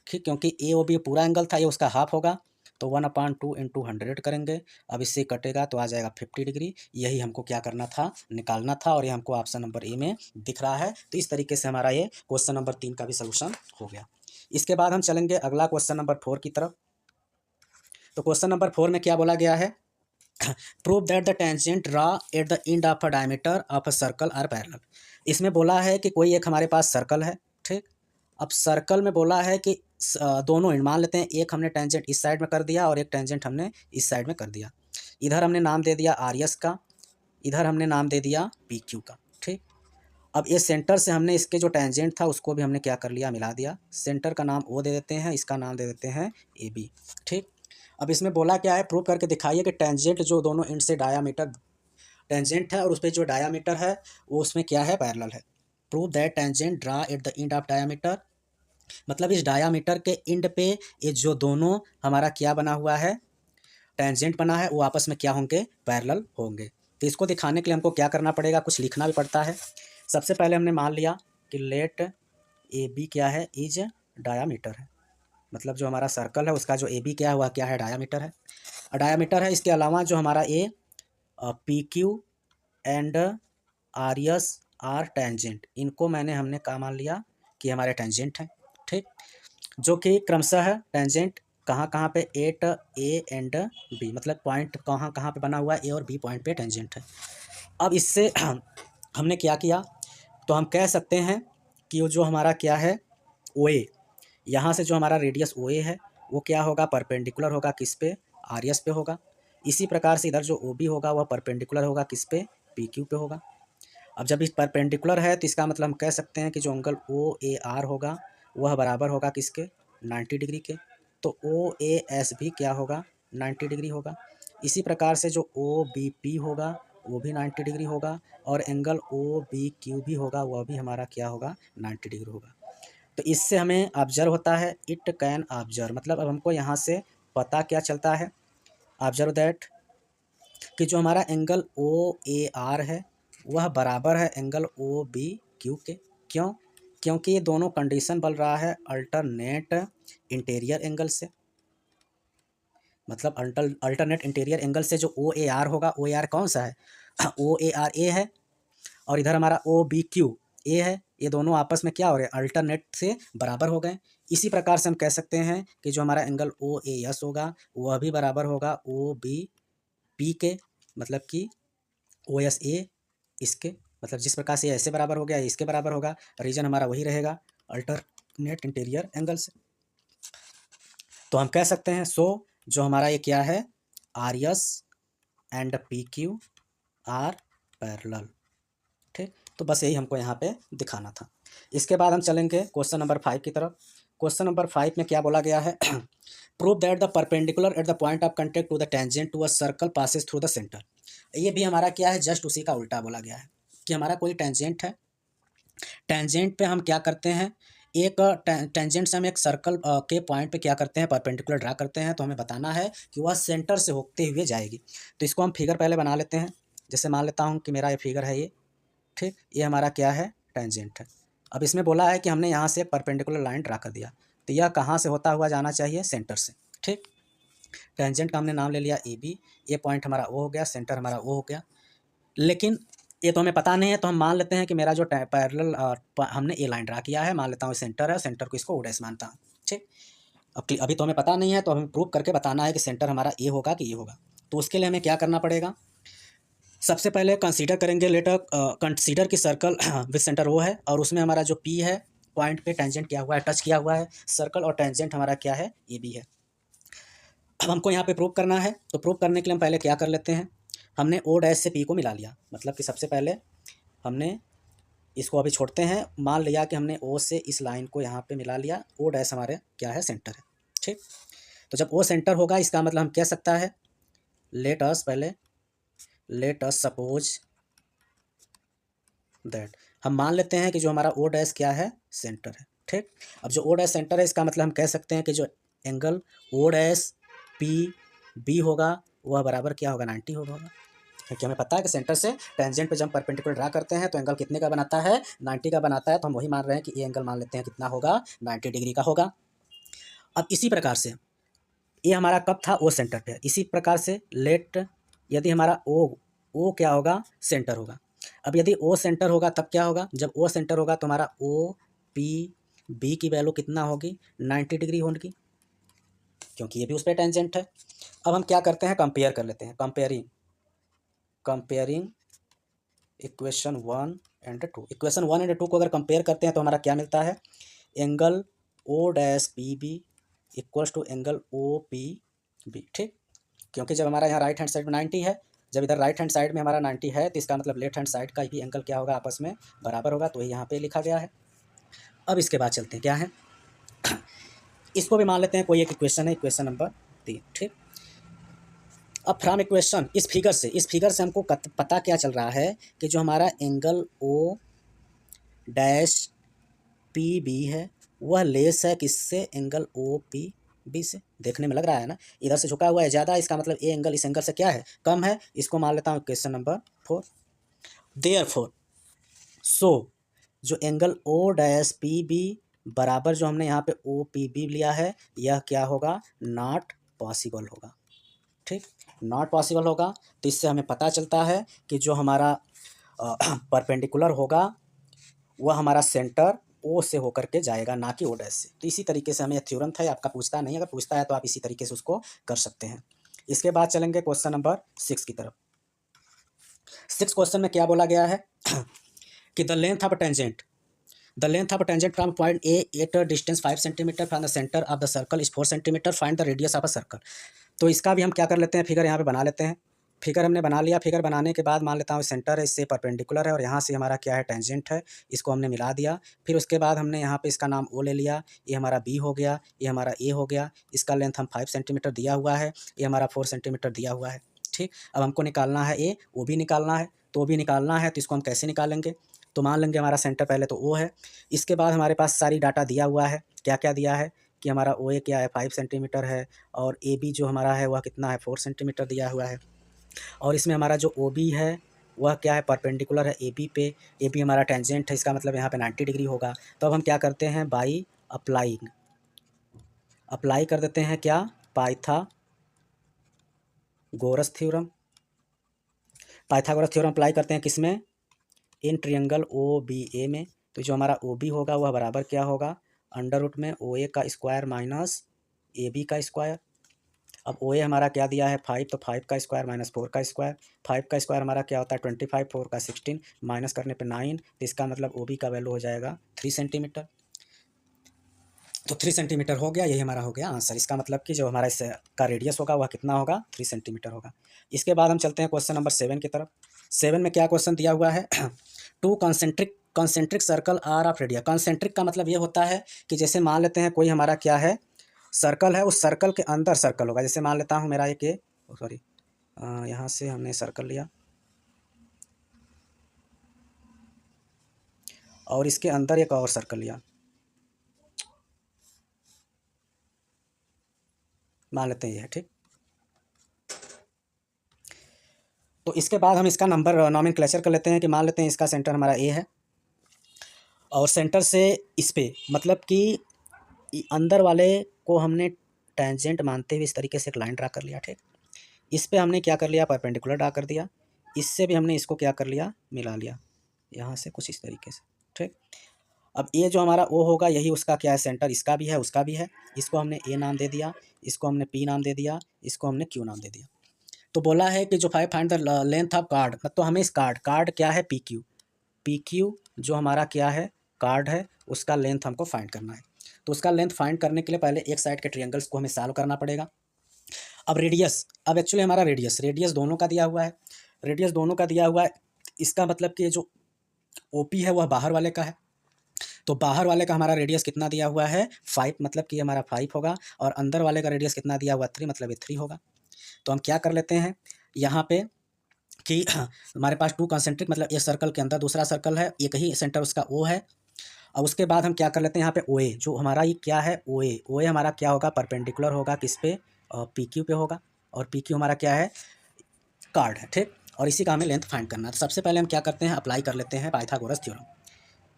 ठीक, क्योंकि ए ओ बी पूरा एंगल था, ये उसका हाफ होगा, तो 1/2 इंटू 100 करेंगे। अब इससे कटेगा तो आ जाएगा 50 डिग्री। यही हमको क्या करना था, निकालना था, और ये हमको ऑप्शन नंबर ए में दिख रहा है। तो इस तरीके से हमारा ये क्वेश्चन नंबर 3 का भी सोल्यूशन हो गया। इसके बाद हम चलेंगे अगला क्वेश्चन नंबर 4 की तरफ। तो क्वेश्चन नंबर 4 में क्या बोला गया है, prove that the tangent draw at the end of a diameter of a circle are parallel. इसमें बोला है कि कोई एक हमारे पास सर्कल है। ठीक, अब सर्कल में बोला है कि दोनों एंड, मान लेते हैं एक हमने टेंजेंट इस साइड में कर दिया और एक टेंजेंट हमने इस साइड में कर दिया। इधर हमने नाम दे दिया आर एस का, इधर हमने नाम दे दिया पी क्यू का। ठीक, अब ये सेंटर से हमने इसके जो टेंजेंट था उसको भी हमने क्या कर लिया, मिला दिया। सेंटर का नाम ओ दे देते हैं, इसका नाम दे देते हैं ए बी। ठीक, अब इसमें बोला क्या है, प्रूव करके दिखाइए कि टेंजेंट जो दोनों एंड से डायामीटर टेंजेंट है और उस पर जो डायामीटर है वो उसमें क्या है, पैरेलल है। Prove that tangent draw at the end of diameter, मतलब इस डायामीटर के एंड पे ये जो दोनों हमारा क्या बना हुआ है, टेंजेंट बना है, वो आपस में क्या होंगे, पैरेलल होंगे। तो इसको दिखाने के लिए हमको क्या करना पड़ेगा, कुछ लिखना भी पड़ता है। सबसे पहले हमने मान लिया कि लेट ए बी क्या है, इज डायामीटर है, मतलब जो हमारा सर्कल है उसका जो ए बी क्या हुआ, क्या है, डायामीटर है, डायामीटर है। इसके अलावा जो हमारा A P Q and R S R tangent, इनको हमने कहा मान लिया कि हमारे टेंजेंट हैं। ठीक, जो कि क्रमशः है टेंजेंट कहाँ कहाँ पे, एट ए एंड बी, मतलब पॉइंट कहाँ कहाँ पे बना हुआ है, ए और बी पॉइंट पे टेंजेंट है। अब इससे हमने क्या किया, तो हम कह सकते हैं कि वो जो हमारा क्या है, ओ ए, यहाँ से जो हमारा रेडियस ओ ए है वो क्या होगा, परपेंडिकुलर होगा किस पे, आर एस पे होगा। इसी प्रकार से इधर जो ओ बी होगा वह परपेंडिकुलर होगा किस पे, पी क्यू पे होगा। अब जब इस परपेंडिकुलर है तो इसका मतलब हम कह सकते हैं कि जो एंगल ओ ए आर होगा वह बराबर होगा किसके, 90 डिग्री के। तो ओ ए एस भी क्या होगा, 90 डिग्री होगा। इसी प्रकार से जो ओ बी पी होगा वो भी 90 डिग्री होगा, और एंगल ओ बी क्यू भी होगा वह भी हमारा क्या होगा, 90 डिग्री होगा। तो इससे हमें ऑब्जर्व होता है, इट कैन ऑब्जर्व, मतलब अब हमको यहाँ से पता क्या चलता है, ऑब्जर्व दैट, कि जो हमारा एंगल ओ ए आर है वह बराबर है एंगल ओ बी क्यू के। क्यों, क्योंकि ये दोनों कंडीशन बन रहा है अल्टरनेट इंटीरियर एंगल से, मतलब अल्टरनेट इंटीरियर एंगल से। जो ओ ए आर होगा, ओ ए आर कौन सा है, ओ ए आर ए है, और इधर हमारा ओ बी क्यू ए है, ये दोनों आपस में क्या हो रहे हैं, अल्टरनेट से बराबर हो गए। इसी प्रकार से हम कह सकते हैं कि जो हमारा एंगल ओ ए एस होगा वह भी बराबर होगा ओ बी पी के, मतलब कि ओ एस ए इसके, मतलब जिस प्रकार से ये ऐसे बराबर हो गया इसके बराबर होगा, रीजन हमारा वही रहेगा अल्टरनेट इंटीरियर एंगल से। तो हम कह सकते हैं सो जो हमारा ये क्या है, R S and P Q R parallel. ठीक, तो बस यही हमको यहाँ पे दिखाना था। इसके बाद हम चलेंगे क्वेश्चन नंबर 5 की तरफ। क्वेश्चन नंबर 5 में क्या बोला गया है, prove that the perpendicular at the point of contact to the tangent to a circle passes through the centre. ये भी हमारा क्या है, जस्ट उसी का उल्टा बोला गया है कि हमारा कोई टेंजेंट है, टेंजेंट पे हम क्या करते हैं, एक टेंजेंट से हम एक सर्कल के पॉइंट पे क्या करते हैं, परपेंडिकुलर ड्रा करते हैं। तो हमें बताना है कि वह सेंटर से होते हुए जाएगी। तो इसको हम फिगर पहले बना लेते हैं। जैसे मान लेता हूँ कि मेरा ये फिगर है ये, ठीक, ये हमारा क्या है, टेंजेंट है। अब इसमें बोला है कि हमने यहाँ से एक परपेंडिकुलर लाइन ड्रा कर दिया, तो यह कहाँ से होता हुआ जाना चाहिए? सेंटर से। ठीक, टेंजेंट का हमने नाम ले लिया ए बी, ये पॉइंट हमारा ओ हो गया, सेंटर हमारा ओ हो गया। लेकिन ये तो हमें पता नहीं है, तो हम मान लेते हैं कि मेरा जो पैरेलल हमने ए लाइन ड्रा किया है, मान लेता हूँ सेंटर है, सेंटर को इसको ओ डैश मानता हूँ। ठीक, अब अभी तो हमें पता नहीं है, तो हमें प्रूव करके बताना है कि सेंटर हमारा ए होगा कि ये होगा। तो उसके लिए हमें क्या करना पड़ेगा? सबसे पहले कंसीडर करेंगे, लेटर कंसीडर की सर्कल विद सेंटर ओ है, और उसमें हमारा जो पी है पॉइंट पे टेंजेंट किया हुआ है, टच किया हुआ है, सर्कल और टेंजेंट हमारा क्या है? ए बी है। अब हमको यहाँ पे प्रूव करना है, तो प्रूव करने के लिए हम पहले क्या कर लेते हैं, हमने ओ डैश से पी को मिला लिया, मतलब कि सबसे पहले हमने इसको अभी छोड़ते हैं, मान लिया कि हमने ओ से इस लाइन को यहाँ पे मिला लिया, ओ डैश हमारे क्या है? सेंटर है। ठीक, तो जब ओ सेंटर होगा, इसका मतलब हम कह सकता है, लेट अस सपोज दैट, हम मान लेते हैं कि जो हमारा ओ डैश क्या है? सेंटर है। ठीक, अब जो ओ डैश सेंटर है, इसका मतलब हम कह सकते हैं कि जो angle O dash P B होगा वह बराबर क्या होगा? 90 होगा, क्योंकि हमें पता है कि सेंटर से टेंजेंट पे जब हम परपेंडिकुलर ड्रा करते हैं तो एंगल कितने का बनाता है? 90 का बनाता है। तो हम वही मान रहे हैं कि ये एंगल मान लेते हैं कितना होगा? 90 डिग्री का होगा। अब इसी प्रकार से ये हमारा कब था? ओ सेंटर पे। इसी प्रकार से लेट, यदि हमारा ओ क्या होगा? सेंटर होगा। अब यदि ओ सेंटर होगा तब क्या होगा? जब ओ सेंटर होगा तो हमारा ओ पी बी की वैल्यू कितना होगी? 90 डिग्री होगी, क्योंकि ये भी उस पर टेंजेंट है। अब हम क्या करते हैं? कंपेयर कर लेते हैं, comparing equation 1 and 2। Equation 1 and 2 को अगर कंपेयर करते हैं तो हमारा क्या मिलता है? Angle O dash P B equals to angle O P B. ठीक, क्योंकि जब हमारा यहाँ राइट हैंड साइड में 90 है, जब इधर राइट हैंड साइड में हमारा 90 है, तो इसका मतलब लेफ्ट हैंड साइड का भी एंगल क्या होगा? आपस में बराबर होगा, तो ये यहाँ पे लिखा गया है। अब इसके बाद चलते हैं, क्या है, इसको भी मान लेते हैं कोई एक इक्वेशन है, इक्वेशन नंबर 3। ठीक, अब फ्रॉम इक्वेशन, इस फिगर से हमको पता क्या चल रहा है कि जो हमारा angle O dash P B है वह लेस है किससे? एंगल ओ पी बी से। देखने में लग रहा है ना, इधर से झुका हुआ है ज़्यादा, इसका मतलब ये एंगल इस एंगल से क्या है? कम है। इसको मान लेता हूँ क्वेश्चन नंबर 4। देयरफॉर, सो जो angle O dash P B बराबर जो हमने यहाँ पे ओ पी बी लिया है, यह क्या होगा? नॉट पॉसिबल होगा। ठीक, नॉट पॉसिबल होगा। तो इससे हमें पता चलता है कि जो हमारा परपेंडिकुलर होगा वह हमारा सेंटर ओ से होकर के जाएगा, ना कि ओ डैश से। तो इसी तरीके से हमें यह थ्योरम था, आपका पूछता नहीं, अगर पूछता है तो आप इसी तरीके से उसको कर सकते हैं। इसके बाद चलेंगे क्वेश्चन नंबर 6 की तरफ। 6 क्वेश्चन में क्या बोला गया है कि the length of tangent from point A at distance 5 centimetre from the centre of the circle is 4 centimetre, find the radius of a circle. तो इसका भी हम क्या कर लेते हैं, फिगर यहाँ पे बना लेते हैं। फिगर हमने बना लिया, फिगर बनाने के बाद मान लेता हूँ सेंटर है, इससे परपेंडिकुलर है, और यहाँ से हमारा क्या है? टेंजेंट है, इसको हमने मिला दिया। फिर उसके बाद हमने यहाँ पे इसका नाम ओ ले लिया, ये हमारा बी हो गया, ये हमारा ए हो गया, इसका लेंथ हम 5 सेंटीमीटर दिया हुआ है, ये हमारा 4 सेंटीमीटर दिया हुआ है। ठीक, अब हमको निकालना है ए, ओ भी निकालना है, तो ओ भी निकालना है, तो इसको हम कैसे निकालेंगे? तो मान लेंगे हमारा सेंटर पहले तो ओ है, इसके बाद हमारे पास सारी डाटा दिया हुआ है। क्या क्या दिया है कि हमारा ओ ए क्या है? 5 सेंटीमीटर है, और ए बी जो हमारा है वह कितना है? 4 सेंटीमीटर दिया हुआ है, और इसमें हमारा जो ओ बी है वह क्या है? परपेंडिकुलर है ए बी पे, ए बी हमारा टेंजेंट है, इसका मतलब यहाँ पे 90 डिग्री होगा। तो अब हम क्या करते हैं? बाई अप्लाई कर देते हैं, क्या? पाइथागोरस थ्योरम अप्लाई करते हैं, किसमें? इन ट्रियंगल ओ बी ए में। तो जो हमारा ओ बी होगा वह बराबर क्या होगा? अंडर रूट में ओ ए का स्क्वायर माइनस ए बी का स्क्वायर। अब ओ ए हमारा क्या दिया है? 5, तो 5 का स्क्वायर माइनस 4 का स्क्वायर। 5 का स्क्वायर हमारा क्या होता है? 25, 4 का 16, माइनस करने पे 9, तो इसका मतलब ओ बी का वैल्यू हो जाएगा 3 सेंटीमीटर। तो 3 सेंटीमीटर हो गया, यही हमारा हो गया आंसर। इसका मतलब कि जो हमारा इस का रेडियस होगा वह कितना होगा? 3 सेंटीमीटर होगा। इसके बाद हम चलते हैं क्वेश्चन नंबर 7 की तरफ। 7 में क्या क्वेश्चन दिया हुआ है? Two concentric circle are of radius. Concentric का मतलब ये होता है कि जैसे मान लेते हैं कोई हमारा क्या है? सर्कल है, उस सर्कल के अंदर सर्कल होगा। जैसे मान लेता हूँ मेरा एक ये, सॉरी, यहाँ से हमने सर्कल लिया और इसके अंदर एक और सर्कल लिया, मान लेते हैं ये है। ठीक, तो इसके बाद हम इसका नंबर नॉमेनक्लेचर कर लेते हैं कि मान लेते हैं इसका सेंटर हमारा ए है, और सेंटर से इस पे मतलब कि अंदर वाले को हमने टेंजेंट मानते हुए इस तरीके से एक लाइन ड्रा कर लिया, ठीक। इस पे हमने क्या कर लिया, परपेंडिकुलर ड्रा कर दिया। इससे भी हमने इसको क्या कर लिया, मिला लिया यहाँ से कुछ इस तरीके से, ठीक। अब ये जो हमारा ओ होगा यही उसका क्या है, सेंटर इसका भी है उसका भी है। इसको हमने ए नाम दे दिया, इसको हमने पी नाम दे दिया, इसको हमने क्यू नाम दे दिया। तो बोला है कि जो find the length of card, तो हमें इस कार्ड क्या है, पी क्यू जो हमारा क्या है, कार्ड है, उसका लेंथ हमको फाइंड करना है। तो उसका लेंथ फाइंड करने के लिए पहले एक साइड के ट्रायंगल्स को हमें सॉल्व करना पड़ेगा। अब रेडियस, अब एक्चुअली हमारा रेडियस दोनों का दिया हुआ है, रेडियस दोनों का दिया हुआ है। इसका मतलब कि ये जो ओपी है वह बाहर वाले का है, तो बाहर वाले का हमारा रेडियस कितना दिया हुआ है, 5, मतलब कि हमारा 5 होगा। और अंदर वाले का रेडियस कितना दिया हुआ, 3, मतलब ये 3 होगा। तो हम क्या कर लेते हैं यहाँ पे कि हमारे पास 2 कंसेंट्रिक, मतलब एक सर्कल के अंदर दूसरा सर्कल है, एक ही सेंटर उसका ओ है। और उसके बाद हम क्या कर लेते हैं यहाँ पे ओ ए, जो हमारा ये क्या है, ओ ए हमारा क्या होगा, परपेंडिकुलर होगा किस पे, पी क्यू पे होगा। और पी क्यू हमारा क्या है, कार्ड है, ठीक। और इसी का हमें लेंथ फाइंड करना है। तो सबसे पहले हम क्या करते हैं, अप्लाई कर लेते हैं Pythagoras theorem.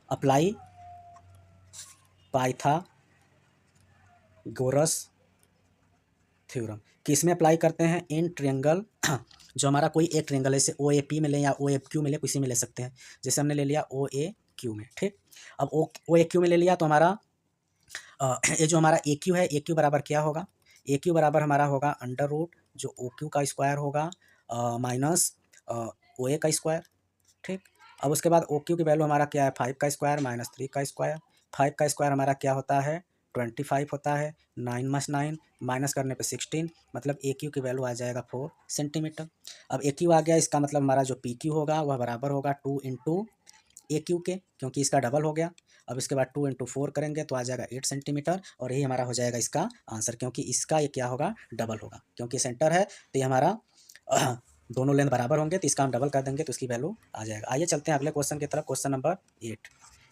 Apply Pythagoras theorem किस में अप्लाई करते हैं, इन ट्रायंगल जो हमारा कोई एक ट्रायंगल है, जैसे ओ ए पी में ले या ओ ए क्यू में ले, किसी में ले सकते हैं। जैसे हमने ले लिया ओ ए क्यू में, ठीक। अब ओ ए क्यू में ले लिया तो हमारा ये जो हमारा ए क्यू है, ए क्यू बराबर क्या होगा, ए क्यू बराबर हमारा होगा अंडर रूट जो ओ क्यू का स्क्वायर होगा माइनस ओ ए का स्क्वायर, ठीक। अब उसके बाद ओ क्यू की वैल्यू हमारा क्या है, 5 का स्क्वायर माइनस 3 का स्क्वायर। 5 का स्क्वायर हमारा क्या होता है, 25 होता है। 9 माइनस 9 माइनस करने पे 16, मतलब ए क्यू की वैल्यू आ जाएगा 4 सेंटीमीटर। अब ए क्यू आ गया, इसका मतलब हमारा जो पी क्यू होगा वह बराबर होगा 2 इंटू ए क्यू के, क्योंकि इसका डबल हो गया। अब इसके बाद 2 इंटू 4 करेंगे तो आ जाएगा 8 सेंटीमीटर, और यही हमारा हो जाएगा इसका आंसर, क्योंकि इसका ये क्या होगा, डबल होगा, क्योंकि सेंटर है तो ये हमारा दोनों लेंथ बराबर होंगे, तो इसका हम डबल कर देंगे तो इसकी वैल्यू आ जाएगा। आइए चलते हैं अगले क्वेश्चन की तरफ, क्वेश्चन नंबर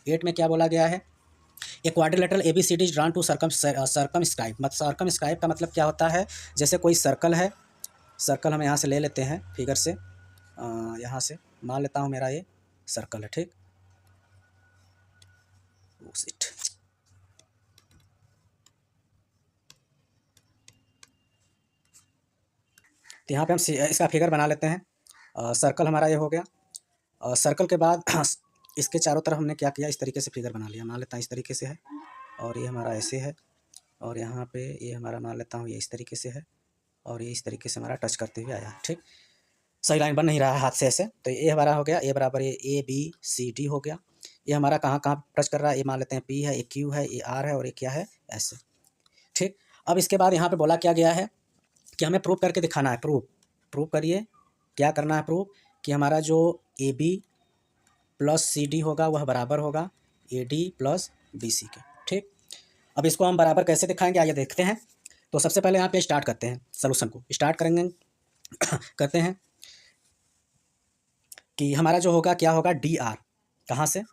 8 में क्या बोला गया है, a quadrilateral A B C D is drawn to circumscribe, मतलब सर्कमस्क्राइब का मतलब क्या होता है, जैसे कोई सर्कल है, सर्कल हम यहाँ से ले लेते हैं फिगर से, यहाँ से मान लेता हूँ मेरा ये सर्कल है, ठीक। तो यहाँ पे हम इसका फिगर बना लेते हैं। सर्कल हमारा ये हो गया। सर्कल के बाद इसके चारों तरफ हमने क्या किया, इस तरीके से फिगर बना लिया, मान लेता हूँ इस तरीके से है, और ये हमारा ऐसे है, और यहाँ पे ये हमारा मान लेता हूँ ये इस तरीके से है, और ये इस तरीके से हमारा टच करते हुए आया, ठीक। सही लाइन बन नहीं रहा है हाथ से ऐसे, तो ये हमारा हो गया, ए बराबर ये ए बी सी डी हो गया। ये हमारा कहाँ कहाँ टच कर रहा है, ये मान लेते हैं पी है, ये क्यू है, ये आर है, और ये क्या है, ऐसे, ठीक। अब इसके बाद यहाँ पे बोला क्या गया है कि हमें प्रूव करके दिखाना है, प्रूव करिए, क्या करना है प्रूव, कि हमारा जो A B plus C D होगा वह बराबर होगा A D plus B C के, ठीक। अब इसको हम बराबर कैसे दिखाएंगे, आइए देखते हैं। तो सबसे पहले यहाँ पे स्टार्ट करते हैं, सोल्यूशन को स्टार्ट करेंगे करते हैं कि हमारा जो होगा क्या होगा, डी आर, कहाँ से,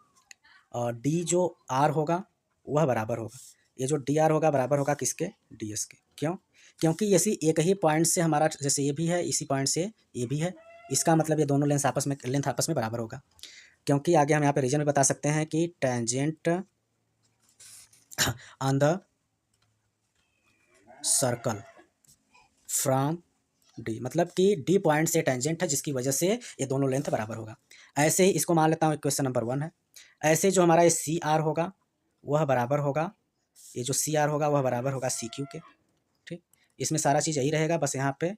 और डी जो आर होगा वह बराबर होगा, ये जो डी आर होगा बराबर होगा किसके, डी एस के। क्यों, क्योंकि इसी एक ही पॉइंट से हमारा, जैसे ये भी है इसी पॉइंट से ये भी है, इसका मतलब ये दोनों लेंथ आपस में बराबर होगा। क्योंकि आगे हम यहाँ पे रीजन भी बता सकते हैं कि tangent on the circle from D, मतलब कि डी पॉइंट से टेंजेंट है जिसकी वजह से ये दोनों लेंथ बराबर होगा। ऐसे ही इसको मान लेता हूँ क्वेश्चन नंबर 1 है। ऐसे जो हमारा ये सी आर होगा वह बराबर होगा, ये जो सी आर होगा वह बराबर होगा सी क्यू के, ठीक। इसमें सारा चीज़ यही रहेगा, बस यहाँ पे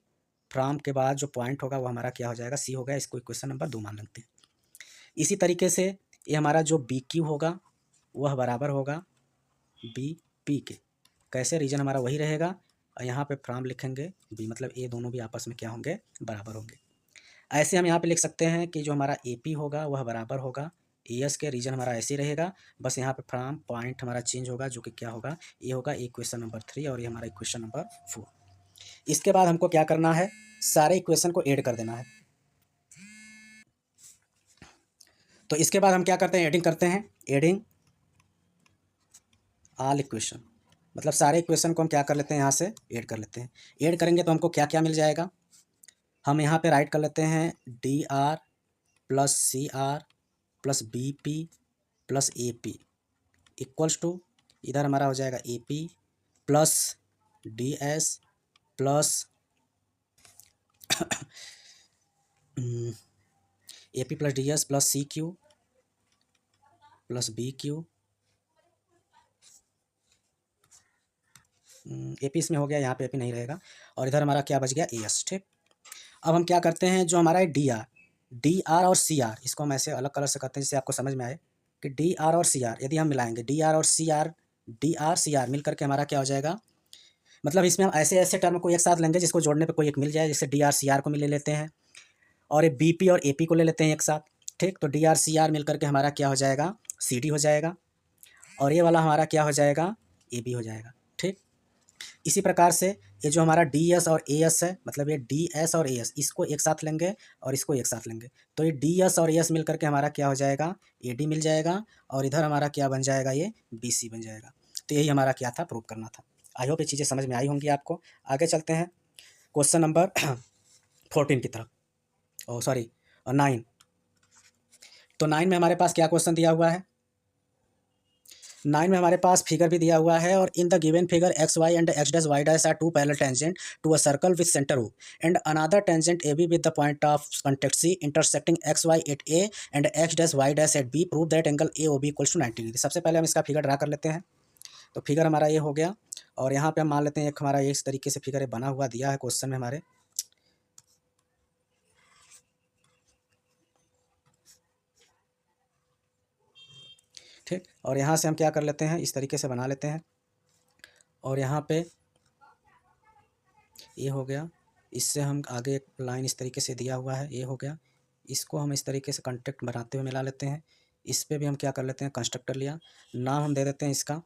फ्रॉम के बाद जो पॉइंट होगा वो हमारा क्या हो जाएगा, सी हो गया, इसको क्वेश्चन नंबर 2 मान लेते हैं। इसी तरीके से ये हमारा जो बी क्यू होगा वह बराबर होगा बी पी के, कैसे, रीजन हमारा वही रहेगा, और यहाँ पे फ्रॉम लिखेंगे बी, मतलब ये दोनों भी आपस में क्या होंगे, बराबर होंगे। ऐसे हम यहाँ पे लिख सकते हैं कि जो हमारा ए पी होगा वह बराबर होगा ए एस के, रीजन हमारा ऐसे ही रहेगा, बस यहाँ पे फ्रॉम पॉइंट हमारा चेंज होगा, जो कि क्या होगा, ये होगा इक्वेशन नंबर 3, और ये हमारा इक्वेशन नंबर 4। इसके बाद हमको क्या करना है, सारे इक्वेशन को ऐड कर देना है। तो इसके बाद हम क्या करते हैं, एडिंग करते हैं, एडिंग ऑल इक्वेशन, मतलब सारे इक्वेशन को हम क्या कर लेते हैं, यहाँ से ऐड कर लेते हैं। ऐड करेंगे तो हमको क्या क्या मिल जाएगा, हम यहाँ पे राइट कर लेते हैं D R plus C R plus B P plus A P equals to, इधर हमारा हो जाएगा A P plus D S plus A P plus D S plus C Q plus B Q, A P इसमें हो गया, यहाँ पे A P नहीं रहेगा, और इधर हमारा क्या बच गया ए एस। ठीक, अब हम क्या करते हैं, जो हमारा है डी आर और सी आर, इसको हम ऐसे अलग कलर से करते हैं जिससे आपको समझ में आए कि डी आर और सी आर यदि हम मिलाएंगे, डी आर सी आर मिल करके हमारा क्या हो जाएगा, मतलब इसमें हम ऐसे ऐसे टर्म को एक साथ लेंगे जिसको जोड़ने पे कोई एक मिल जाए, जैसे डी आर सी आर को ले लेते हैं और ये बी पी और ए पी को ले लेते हैं एक साथ। ठीक, तो डी आर सी आर मिल करके हमारा क्या हो जाएगा, सी डी हो जाएगा, और ये वाला हमारा क्या हो जाएगा, ए बी हो जाएगा। ठीक, इसी प्रकार से ये जो हमारा डी एस और ए एस है, मतलब ये डी एस और ए एस, इसको एक साथ लेंगे और इसको एक साथ लेंगे, तो ये डी एस और ए एस मिल करके हमारा क्या हो जाएगा, ए डी मिल जाएगा, और इधर हमारा क्या बन जाएगा, ये बी सी बन जाएगा। तो यही हमारा क्या था, प्रूव करना था। आई होप ये चीज़ें समझ में आई होंगी आपको। आगे चलते हैं क्वेश्चन नंबर 14 की तरफ, ओ सॉरी 9। तो 9 में हमारे पास क्या क्वेश्चन दिया हुआ है, 9 में हमारे पास फिगर भी दिया हुआ है, और in the given figure X Y and X dash Y dash are two parallel tangent to a circle with centre O and another tangent A B with the point of contact C intersecting X Y at A and X dash Y dash at B, prove that angle A O B equals to 90 degree. सबसे पहले हम इसका figure draw कर लेते हैं। तो figure हमारा ये हो गया, और यहाँ पे हम मान लेते हैं एक हमारा इस तरीके से फिगर बना हुआ दिया है क्वेश्चन में हमारे। ठीक, और यहाँ से हम क्या कर लेते हैं, इस तरीके से बना लेते हैं, और यहाँ पे ये हो गया, इससे हम आगे एक लाइन इस तरीके से दिया हुआ है, ये हो गया, इसको हम इस तरीके से कॉन्टेक्ट बनाते हुए मिला लेते हैं। इस पे भी हम क्या कर लेते हैं, कंस्ट्रक्टर लिया, नाम हम दे देते हैं इसका,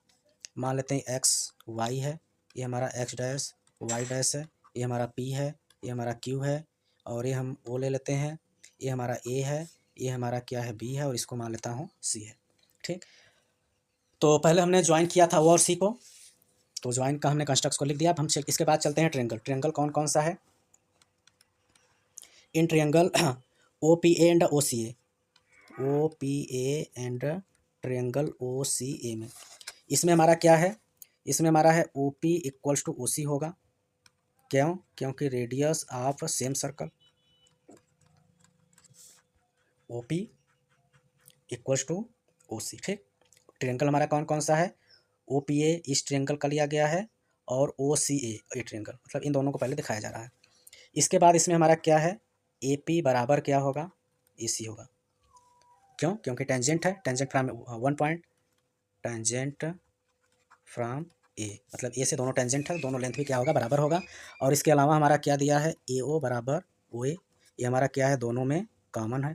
मान लेते हैं एक्स वाई है, ये हमारा एक्स डैश वाई डैश है, ये हमारा पी है, ये हमारा क्यू है, और ये हम ओ ले लेते हैं, ये हमारा ए है, ये हमारा क्या है, बी है, और इसको मान लेता हूँ सी है। ठीक, तो पहले हमने ज्वाइन किया था ओ और सी को, तो ज्वाइन का हमने कंस्ट्रक्ट को लिख दिया। अब हम इसके बाद चलते हैं ट्रायंगल। ट्रायंगल कौन कौन सा है, इन triangle O P A and O C A, O P A and triangle O C A में, इसमें हमारा क्या है, इसमें हमारा है O P equals to O C होगा, क्यों, क्योंकि radius of same circle, O P equals to O C. ठीक, ट्रायंगल हमारा कौन कौन सा है, ओ पी ए इस ट्रायंगल का लिया गया है, और ओ सी ए ये ट्रायंगल, मतलब इन दोनों को पहले दिखाया जा रहा है। इसके बाद इसमें हमारा क्या है, ए पी बराबर क्या होगा, ए सी होगा, क्यों, क्योंकि टेंजेंट है, tangent from one point, tangent from A, मतलब ए से दोनों टेंजेंट है, दोनों लेंथ भी क्या होगा, बराबर होगा। और इसके अलावा हमारा क्या दिया है, ए ओ बराबर ओ ए, ये हमारा क्या है, दोनों में कॉमन है।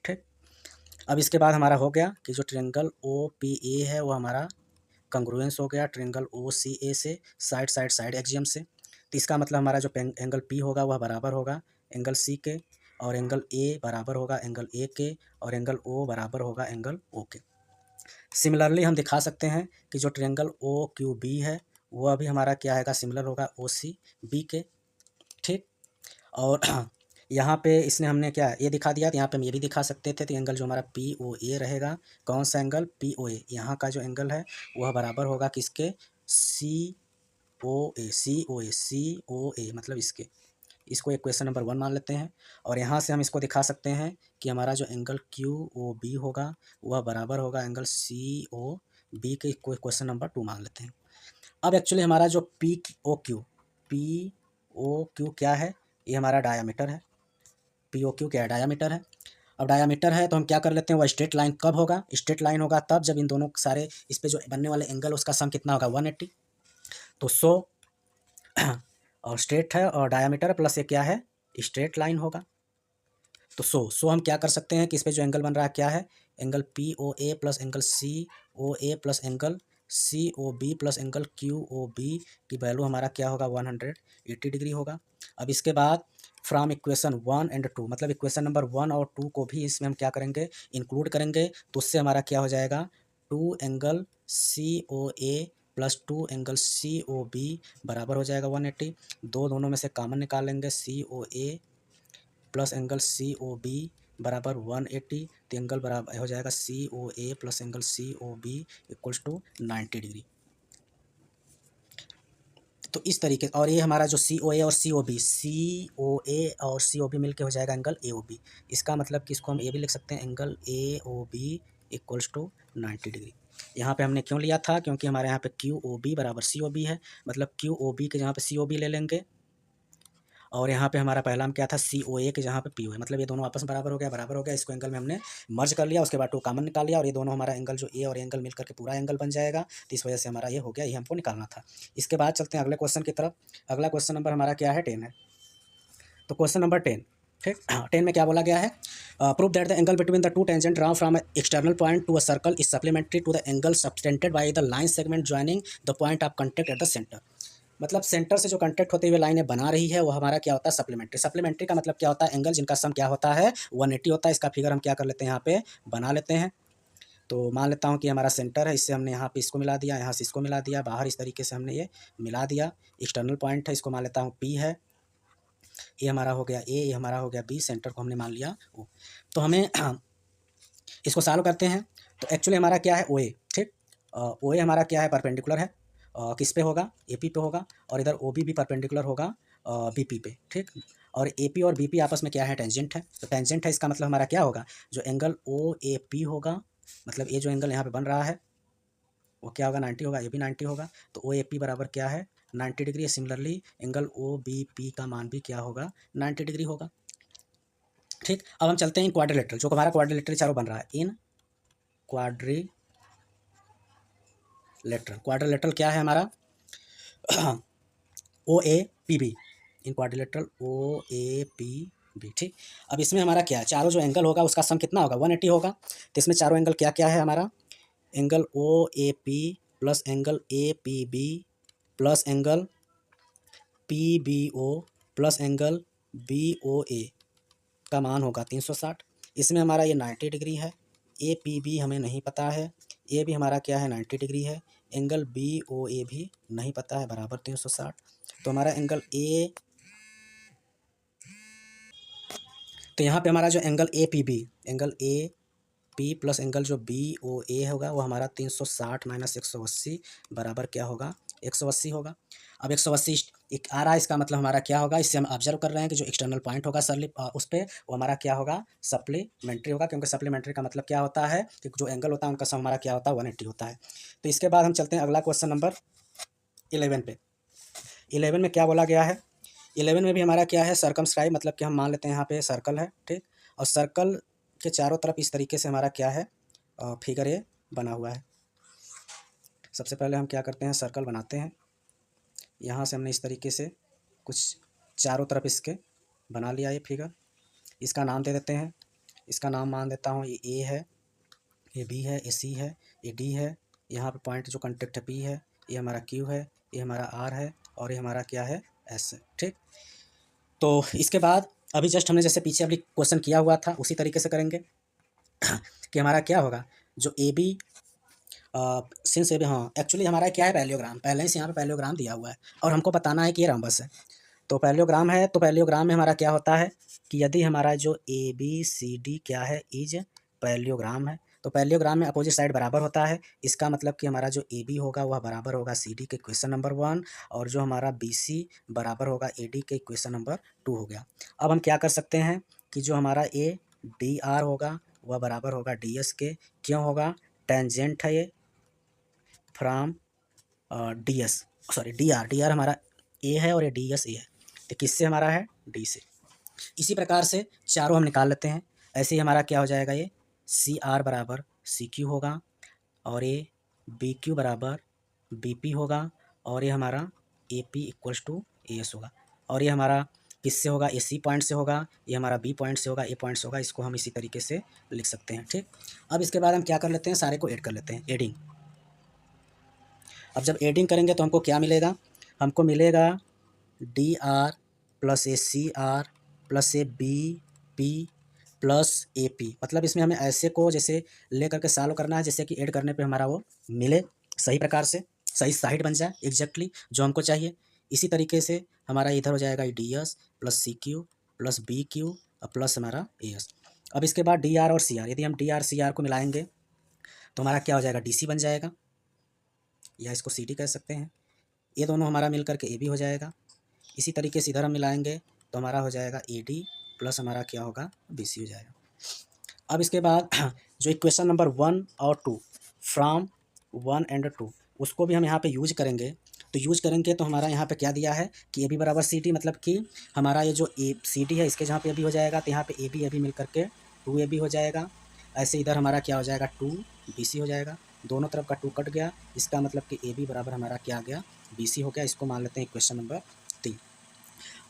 ठीक, अब इसके बाद हमारा हो गया कि जो ट्रायंगल ओ पी ए है वो हमारा कंग्रुएंस हो गया ट्रायंगल ओ सी ए से, साइड साइड साइड एक्सियम से। तो इसका मतलब हमारा जो एंगल पी होगा वह बराबर होगा एंगल सी के, और एंगल ए बराबर होगा एंगल ए के, और एंगल ओ बराबर होगा एंगल ओ के। सिमिलरली हम दिखा सकते हैं कि जो ट्रायंगल ओ क्यू बी है वह भी हमारा क्या आएगा, सिमिलर होगा ओ सी बी के। ठीक, और यहाँ पे इसने हमने क्या ये दिखा दिया, तो यहाँ पे हम ये भी दिखा सकते थे, तो एंगल जो हमारा पी ओ ए रहेगा, कौन सा एंगल, पी ओ ए, यहाँ का जो एंगल है वह बराबर होगा किसके, सी ओ ए, सी ओ ए, सी ओ ए, मतलब इसके, इसको इक्वेशन नंबर 1 मान लेते हैं। और यहाँ से हम इसको दिखा सकते हैं कि हमारा जो एंगल क्यू ओ बी होगा वह बराबर होगा एंगल सी ओ बी के, इक्वेशन नंबर 2 मान लेते हैं। अब एक्चुअली हमारा जो पी ओ क्यू क्या है, ये हमारा डायामीटर है, पी ओ क्यू क्या है, डायामीटर है। अब डायामीटर है तो हम क्या कर लेते हैं, वह स्ट्रेट लाइन कब होगा, स्ट्रेट लाइन होगा तब जब इन दोनों सारे इस पे जो बनने वाले एंगल उसका सम कितना होगा, 180। तो 100 और स्ट्रेट है और डायामीटर प्लस ये क्या है, स्ट्रेट लाइन होगा। तो 100 हम क्या कर सकते हैं कि इस पे जो एंगल बन रहा है क्या है, angle P O A plus angle C O A plus angle C O B plus angle Q O B की वैल्यू हमारा क्या होगा, 180 डिग्री होगा। अब इसके बाद फ्रॉम इक्वेशन 1 एंड 2, मतलब इक्वेशन नंबर 1 और 2 को भी इसमें हम क्या करेंगे, इंक्लूड करेंगे, तो उससे हमारा क्या हो जाएगा, 2 angle C O A plus 2 angle C O B बराबर हो जाएगा 180। दोनों में से कॉमन निकाल लेंगे, C O A plus angle C O B बराबर 180, तो एंगल बराबर हो जाएगा COA plus angle COB equals to 90 degree. तो इस तरीके, और ये हमारा जो COA और COB और COB मिलके हो जाएगा एंगल AOB। इसका मतलब कि इसको हम ये भी लिख सकते हैं, angle AOB equals to 90 degree. यहाँ पे हमने क्यों लिया था, क्योंकि हमारे यहाँ पे QOB बराबर COB है, मतलब QOB के जहाँ पे COB ले लेंगे, और यहाँ पे हमारा पहला हम क्या था COA के जहाँ पे PO है, मतलब ये दोनों आपस में बराबर हो गया, बराबर हो गया। इसको एंगल में हमने मर्ज कर लिया, उसके बाद 2 कॉमन निकाल लिया, और ये दोनों हमारा एंगल जो A और एंगल मिलकर के पूरा एंगल बन जाएगा। तो इस वजह से हमारा ये हो गया, ये हमको निकालना था। इसके बाद चलते हैं अगले क्वेश्चन की तरफ। अगला क्वेश्चन नंबर हमारा क्या है, 10 है। तो क्वेश्चन नंबर 10, ठीक, 10 में क्या बोला गया है, prove that the angle between the two tangent draw from external point to a circle is supplementary to the angle subtended by the line segment joining the point of contact at the centre. मतलब centre से जो contact होते हुए लाइनें बना रही है वो हमारा क्या होता है, सप्लीमेंट्री। सप्लीमेंट्री का मतलब क्या होता है, एंगल जिनका सम क्या होता है 180 होता है। इसका फिगर हम क्या कर लेते हैं, यहाँ पे बना लेते हैं। तो मान लेता हूँ कि हमारा सेंटर है, इससे हमने यहाँ पे इसको मिला दिया, यहाँ से इसको मिला दिया, बाहर इस तरीके से हमने ये मिला दिया। एक्सटर्नल पॉइंट है, इसको मान लेता हूँ P है, ये हमारा हो गया A, ये हमारा हो गया B, सेंटर को हमने मान लिया O। तो हमें इसको सॉल्व करते हैं। तो एक्चुअली हमारा क्या है OA, ठीक, OA हमारा क्या है, परपेंडिकुलर है, किस पे होगा, AP पे होगा, और इधर OB भी परपेंडिकुलर होगा BP पे, ठीक। और AP और BP आपस में क्या है, टेंजेंट है। तो टेंजेंट है, इसका मतलब हमारा क्या होगा, जो एंगल OAP होगा, मतलब ये जो एंगल यहाँ पे बन रहा है वो क्या होगा, 90 होगा, ये भी 90 होगा। तो OAP बराबर क्या है, 90 डिग्री। सिमिलरली एंगल OBP का मान भी क्या होगा, 90 डिग्री होगा, ठीक। अब हम चलते हैं इन क्वाड्रिलेटरल, जो हमारा क्वाड्रिलेटरल चारों बन रहा है, इन क्वाड्रिलेटरल क्या है हमारा OAPB, इन क्वाड्रिलेटरल OAPB, ठीक। अब इसमें हमारा क्या है, चारों जो एंगल होगा उसका सम कितना होगा, 180 होगा। तो इसमें चारों एंगल क्या क्या है हमारा, angle OAP plus angle APB plus angle PBO plus angle BOA का मान होगा 360। इसमें हमारा ये 90 डिग्री है, APB हमें नहीं पता है, ये भी हमारा क्या है 90 डिग्री है, एंगल BOA भी नहीं पता है, बराबर 360। तो हमारा एंगल A, तो यहाँ पे हमारा जो angle APB, angle AP plus angle जो BOA होगा वो हमारा 360 माइनस 180 बराबर क्या होगा, 180 होगा। अब 180 एक आ रहा है, इसका मतलब हमारा क्या होगा, इससे हम ऑब्जर्व कर रहे हैं कि जो एक्सटर्नल पॉइंट होगा सरली उस पर, वो हमारा क्या होगा, सप्लीमेंट्री होगा, क्योंकि सप्लीमेंट्री का मतलब क्या होता है कि जो एंगल होता है उनका सम हमारा क्या होता है, 180 होता है। तो इसके बाद हम चलते हैं अगला क्वेश्चन नंबर 11 पे। 11 में क्या बोला गया है, 11 में भी हमारा क्या है, सर्कमस्क्राइब, मतलब कि हम मान लेते हैं यहाँ पे सर्कल है, ठीक। और सर्कल के चारों तरफ इस तरीके से हमारा क्या है, फिगर ये बना हुआ है। सबसे पहले हम क्या करते हैं, सर्कल बनाते हैं। यहाँ से हमने इस तरीके से कुछ चारों तरफ इसके बना लिया ये फिगर। इसका नाम दे देते हैं, इसका नाम मान देता हूँ, ये A है, ये B है, ये C है, ये D है, यहाँ पे पॉइंट जो कंटेक्ट है P है, ये हमारा Q है, ये हमारा R है, और ये हमारा क्या है, S है, ठीक। तो इसके बाद अभी जस्ट हमने जैसे पीछे अभी क्वेश्चन किया हुआ था उसी तरीके से करेंगे कि हमारा क्या होगा, जो AB सिंस AB, हाँ एक्चुअली हमारा क्या है, पैरेललोग्राम, पहले ही से यहाँ पे पैरेललोग्राम दिया हुआ है और हमको बताना है कि ये रम्बस है। तो पैरेललोग्राम है, तो पैरेललोग्राम में हमारा क्या होता है कि यदि हमारा जो ABCD क्या है, इज पैरेललोग्राम है, तो पैरेललोग्राम में अपोजिट साइड बराबर होता है। इसका मतलब कि हमारा जो AB होगा वह बराबर होगा CD के इक्वेशन नंबर 1, और जो हमारा BC बराबर होगा AD के इक्वेशन नंबर 2 हो गया। अब हम क्या कर सकते हैं कि जो हमारा ADR होगा वह बराबर होगा DS के, क्यों होगा, टेंजेंट है ये फ्रॉम DS, सॉरी DR हमारा A है और ये DS A है, तो किससे हमारा है, D से। इसी प्रकार से चारों हम निकाल लेते हैं। ऐसे ही हमारा क्या हो जाएगा, ये CR बराबर CQ होगा, और ये BQ बराबर BP होगा, और ये हमारा AP इक्वल्स टू AS होगा, और ये हमारा किससे होगा, AC पॉइंट से होगा, ये हमारा B पॉइंट से होगा, A पॉइंट से होगा। इसको हम इसी तरीके से लिख सकते हैं, ठीक। अब इसके बाद हम क्या कर लेते हैं, सारे को ऐड कर लेते हैं, एडिंग। अब जब एडिंग करेंगे तो हमको क्या मिलेगा, हमको मिलेगा DR plus ACR plus BP plus AP। मतलब इसमें हमें ऐसे को जैसे ले करके सॉल्व करना है जैसे कि ऐड करने पे हमारा वो मिले सही प्रकार से, सही साइड बन जाए एग्जैक्टली जो हमको चाहिए। इसी तरीके से हमारा इधर हो जाएगा DS plus CQ plus BQ plus हमारा AS। अब इसके बाद डी आर और सी आर, यदि हम डी आर सी आर को मिलाएंगे तो हमारा क्या हो जाएगा, डी सी बन जाएगा, या इसको सी डी कह सकते हैं। ये दोनों हमारा मिल करके ए बी हो जाएगा। इसी तरीके से इधर हम मिलाएंगे तो हमारा हो जाएगा ए डी प्लस हमारा क्या होगा, बी सी हो जाएगा। अब इसके बाद जो इक्वेशन नंबर 1 और 2 फ्रॉम 1 एंड 2 उसको भी हम यहाँ पे यूज करेंगे। तो यूज करेंगे तो हमारा यहाँ पे क्या दिया है कि ए बी बराबर सी डी, मतलब कि हमारा ये जो ए सी डी है इसके जहाँ पे ए बी हो जाएगा तो यहाँ पे ए बी मिल करके 2 ए बी हो जाएगा। ऐसे इधर हमारा क्या हो जाएगा, 2 बी सी हो जाएगा। दोनों तरफ का 2 कट गया, इसका मतलब कि ए बी बराबर हमारा क्या आ गया, बी सी हो गया। इसको मान लेते हैं इक्वेशन नंबर 3।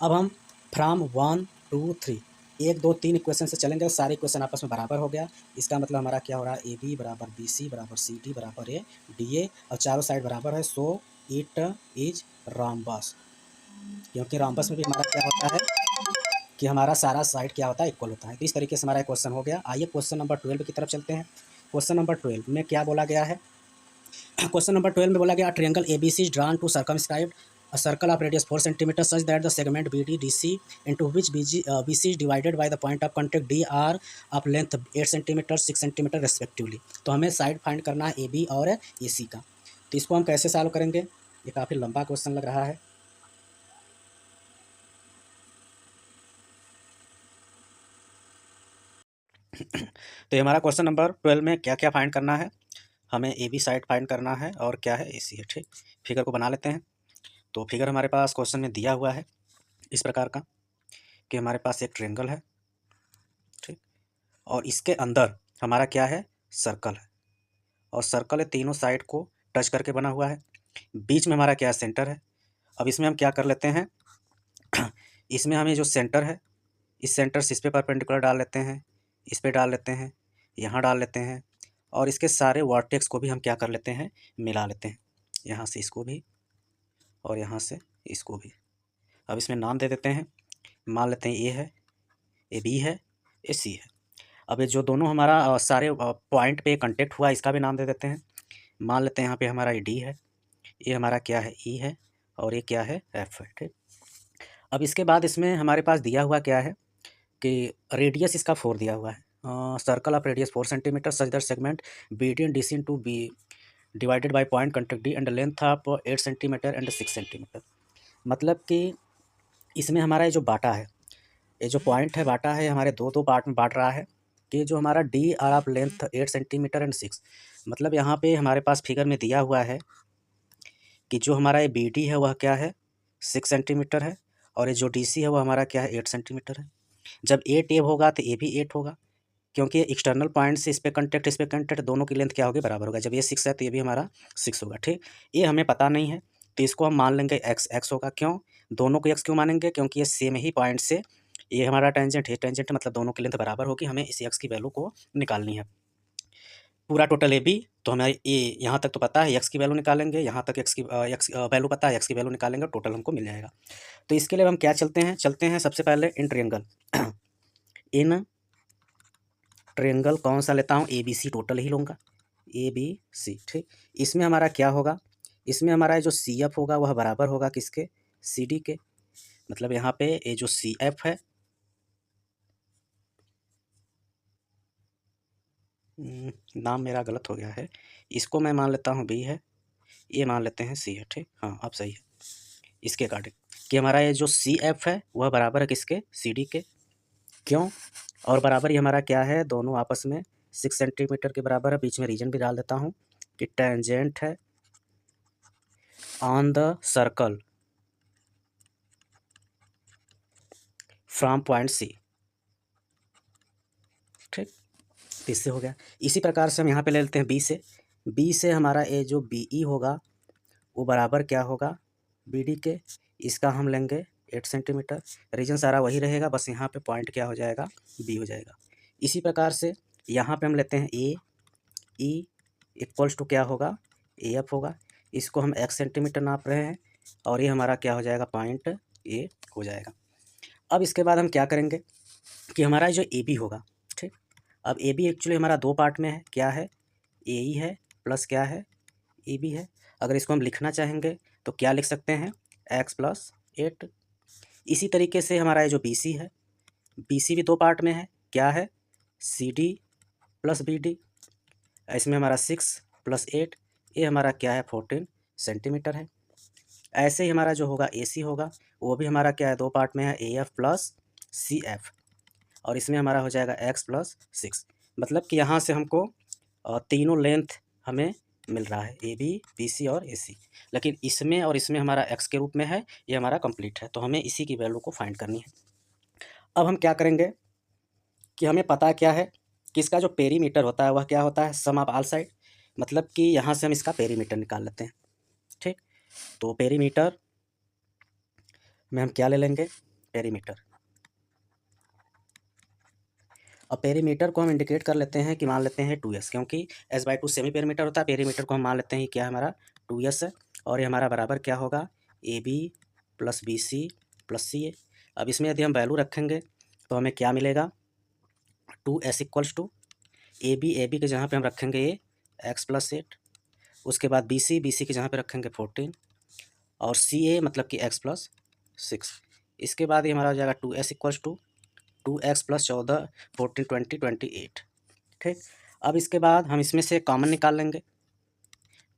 अब हम फ्राम 1 2 3 1 2 3 इक्वेशन से चलेंगे और सारे इक्वेशन आपस में बराबर हो गया। इसका मतलब हमारा क्या हो रहा है, ए बी बराबर बी सी बराबर सी डी बराबर ए डी ए, और चारों साइड बराबर है। सो इट इज रॉम्बस, क्योंकि रॉम्बस में भी हमारा क्या होता है कि हमारा सारा साइड क्या होता है, इक्वल होता है। तो इस तरीके से हमारा क्वेश्चन हो गया। आइए क्वेश्चन नंबर 12 की तरफ चलते हैं। क्वेश्चन नंबर 12 में क्या बोला गया है, क्वेश्चन नंबर 12 में बोला गया triangle ABC is drawn to circumscribe a circle of radius 4 cm such that the segment BD into which BC is divided by the point of contact DR of length 8 cm 6 cm respectively। तो हमें side find करना है AB और AC का। तो इसको हम कैसे सॉल्व करेंगे, ये काफ़ी लंबा क्वेश्चन लग रहा है। तो ये हमारा क्वेश्चन नंबर 12 में क्या क्या फाइंड करना है, हमें ए बी साइड फाइंड करना है और क्या है, ए सी है। ठीक, फिगर को बना लेते हैं। तो फिगर हमारे पास क्वेश्चन में दिया हुआ है इस प्रकार का कि हमारे पास एक ट्रायंगल है, ठीक, और इसके अंदर हमारा क्या है, सर्कल है, और सर्कल है तीनों साइड को टच करके बना हुआ है। बीच में हमारा क्या है, सेंटर है। अब इसमें हम क्या कर लेते हैं इसमें हमें जो सेंटर है, इस सेंटर से इस पे परपेंडिकुलर डाल लेते हैं, इस पे डाल लेते हैं, यहाँ डाल लेते हैं, और इसके सारे वर्टेक्स को भी हम क्या कर लेते हैं, मिला लेते हैं। यहाँ से इसको भी और यहाँ से इसको भी। अब इसमें नाम दे देते हैं, मान लेते हैं ए है, ए बी है, ए सी है। अब ये जो दोनों हमारा सारे पॉइंट पे कांटेक्ट हुआ, इसका भी नाम दे देते हैं। मान लेते हैं यहाँ पे हमारा ये डी है, ये हमारा क्या है, ई है, और ये क्या है, एफ है। ठीक, अब इसके बाद इसमें हमारे पास दिया हुआ क्या है कि रेडियस इसका 4 दिया हुआ है। Circle of radius 4 centimetre such that segment B D and D C into be divided by point contact D and length of 8 centimetre and 6 centimetre. मतलब कि इसमें हमारा ये जो बाटा है, ये जो पॉइंट है बाटा है, हमारे दो दो पार्ट में बांट रहा है कि जो हमारा D R of length 8 centimetre and 6, मतलब यहाँ पे हमारे पास फिगर में दिया हुआ है कि जो हमारा ये बी डी है वह क्या है, 6 सेंटीमीटर है, और ये जो डी सी है वह हमारा क्या है, 8 सेंटीमीटर है। जब 8 ए होगा तो ए भी 8 होगा, क्योंकि एक्सटर्नल पॉइंट से इस पे कंटेक्ट दोनों की लेंथ क्या होगी, बराबर होगा। जब ये 6 है तो ये भी हमारा 6 होगा। ठीक, ये हमें पता नहीं है तो इसको हम मान लेंगे एक्स, एक्स होगा। क्यों, दोनों को एक्स क्यों मानेंगे, क्योंकि ये सेम ही पॉइंट से ये हमारा टेंजेंट है, टेंजेंट मतलब दोनों की लेंथ बराबर होगी। हमें इस एक्स की वैल्यू को निकालनी है, पूरा टोटल ए बी। तो हमें ये यहाँ तक तो पता है, एक्स की वैल्यू निकालेंगे, यहाँ तक एक्स वैल्यू पता है, एक्स की वैल्यू निकालेंगे, टोटल हमको मिल जाएगा। तो इसके लिए हम क्या चलते हैं सबसे पहले इन ट्रायंगल इन ट्रायंगल कौन सा लेता हूँ, ए बी सी टोटल ही लूँगा, ए बी सी। ठीक, इसमें हमारा क्या होगा, इसमें हमारा जो सी एफ होगा वह बराबर होगा किसके, सी डी के। मतलब यहाँ पे ये जो सी एफ है, नाम मेरा गलत हो गया है, इसको मैं मान लेता हूँ बी है, ये मान लेते हैं सी है। ठीक, हाँ अब सही है। इसके अकॉर्डिंग कि हमारा ये जो सी एफ है वह बराबर है किसके, सी डी के। क्यों, और बराबर ही हमारा क्या है, दोनों आपस में 6 सेंटीमीटर के बराबर है। बीच में रीजन भी डाल देता हूँ कि टेंजेंट है on the circle from point C. ठीक, तो इससे हो गया। इसी प्रकार से हम यहाँ पे ले लेते हैं बी से हमारा ये जो बी ई होगा वो बराबर क्या होगा, बी डी के। इसका हम लेंगे 8 सेंटीमीटर, रीजन सारा वही रहेगा, बस यहाँ पे पॉइंट क्या हो जाएगा, बी हो जाएगा। इसी प्रकार से यहाँ पे हम लेते हैं ए ई इक्वल्स टू क्या होगा, ए एफ होगा। इसको हम x सेंटीमीटर नाप रहे हैं, और ये हमारा क्या हो जाएगा, पॉइंट ए हो जाएगा। अब इसके बाद हम क्या करेंगे कि हमारा जो ए बी होगा, ठीक, अब ए बी एक्चुअली हमारा दो पार्ट में है, क्या है, ए ई है प्लस क्या है, ए बी है। अगर इसको हम लिखना चाहेंगे तो क्या लिख सकते हैं, x प्लस 8। इसी तरीके से हमारा ये जो बी सी है, बी सी भी दो पार्ट में है, क्या है, C D plus B D, इसमें हमारा 6 प्लस 8, ये हमारा क्या है 14 सेंटीमीटर है। ऐसे ही हमारा जो होगा ए सी होगा, वो भी हमारा क्या है 2 पार्ट में है, A F plus C F, और इसमें हमारा हो जाएगा एक्स प्लस 6। मतलब कि यहाँ से हमको तीनों लेंथ हमें मिल रहा है, ए बी बी सी और ए सी, लेकिन इसमें और इसमें हमारा एक्स के रूप में है, ये हमारा कंप्लीट है, तो हमें इसी की वैल्यू को फाइंड करनी है। अब हम क्या करेंगे कि हमें पता क्या है कि इसका जो पेरीमीटर होता है वह क्या होता है, सम ऑफ ऑल साइड, मतलब कि यहाँ से हम इसका पेरीमीटर निकाल लेते हैं। ठीक, तो पेरीमीटर में हम क्या ले लेंगे, पेरीमीटर, और पेरीमीटर को हम इंडिकेट कर लेते हैं कि मान लेते हैं 2s, क्योंकि s/2 सेमी पेरीमीटर होता है, पेरीमीटर को हम मान लेते हैं क्या हमारा 2s है, और ये हमारा बराबर क्या होगा A B plus B C plus C A. अब इसमें यदि हम वैल्यू रखेंगे तो हमें क्या मिलेगा, 2s equals to A B के जहाँ पे हम रखेंगे ये एक्स प्लस 8, उसके बाद बी सी के जहाँ पे रखेंगे 14, और सी ए मतलब कि एक्स प्लस 6। इसके बाद ये हमारा हो जाएगा 2s equals to 2x plus 14 14 20 28। ठीक, अब इसके बाद हम इसमें से कॉमन निकाल लेंगे,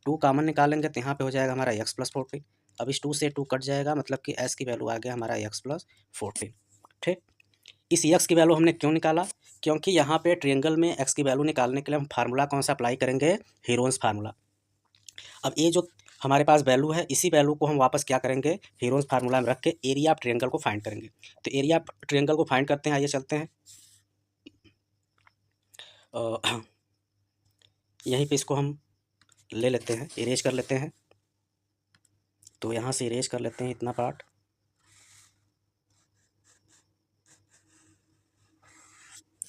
2 कॉमन निकालेंगे तो यहाँ पे हो जाएगा हमारा x प्लस 14। अब इस 2 से 2 कट जाएगा, मतलब कि s की वैल्यू आ गया हमारा x प्लस 14। ठीक, इस x की वैल्यू हमने क्यों निकाला, क्योंकि यहाँ पे ट्रायंगल में x की वैल्यू निकालने के लिए हम फार्मूला कौन सा अप्लाई करेंगे, हीरोन्स फार्मूला। अब ये जो हमारे पास वैल्यू है, इसी वैल्यू को हम वापस क्या करेंगे, हीरोन्स फार्मूला में रख के एरिया ऑफ ट्रायंगल को फाइंड करेंगे। तो एरिया ऑफ ट्रायंगल को फाइंड करते हैं, आइए चलते हैं। यहीं पे इसको हम ले लेते हैं, इरेज कर लेते हैं, तो यहाँ से इरेज कर लेते हैं इतना पार्ट।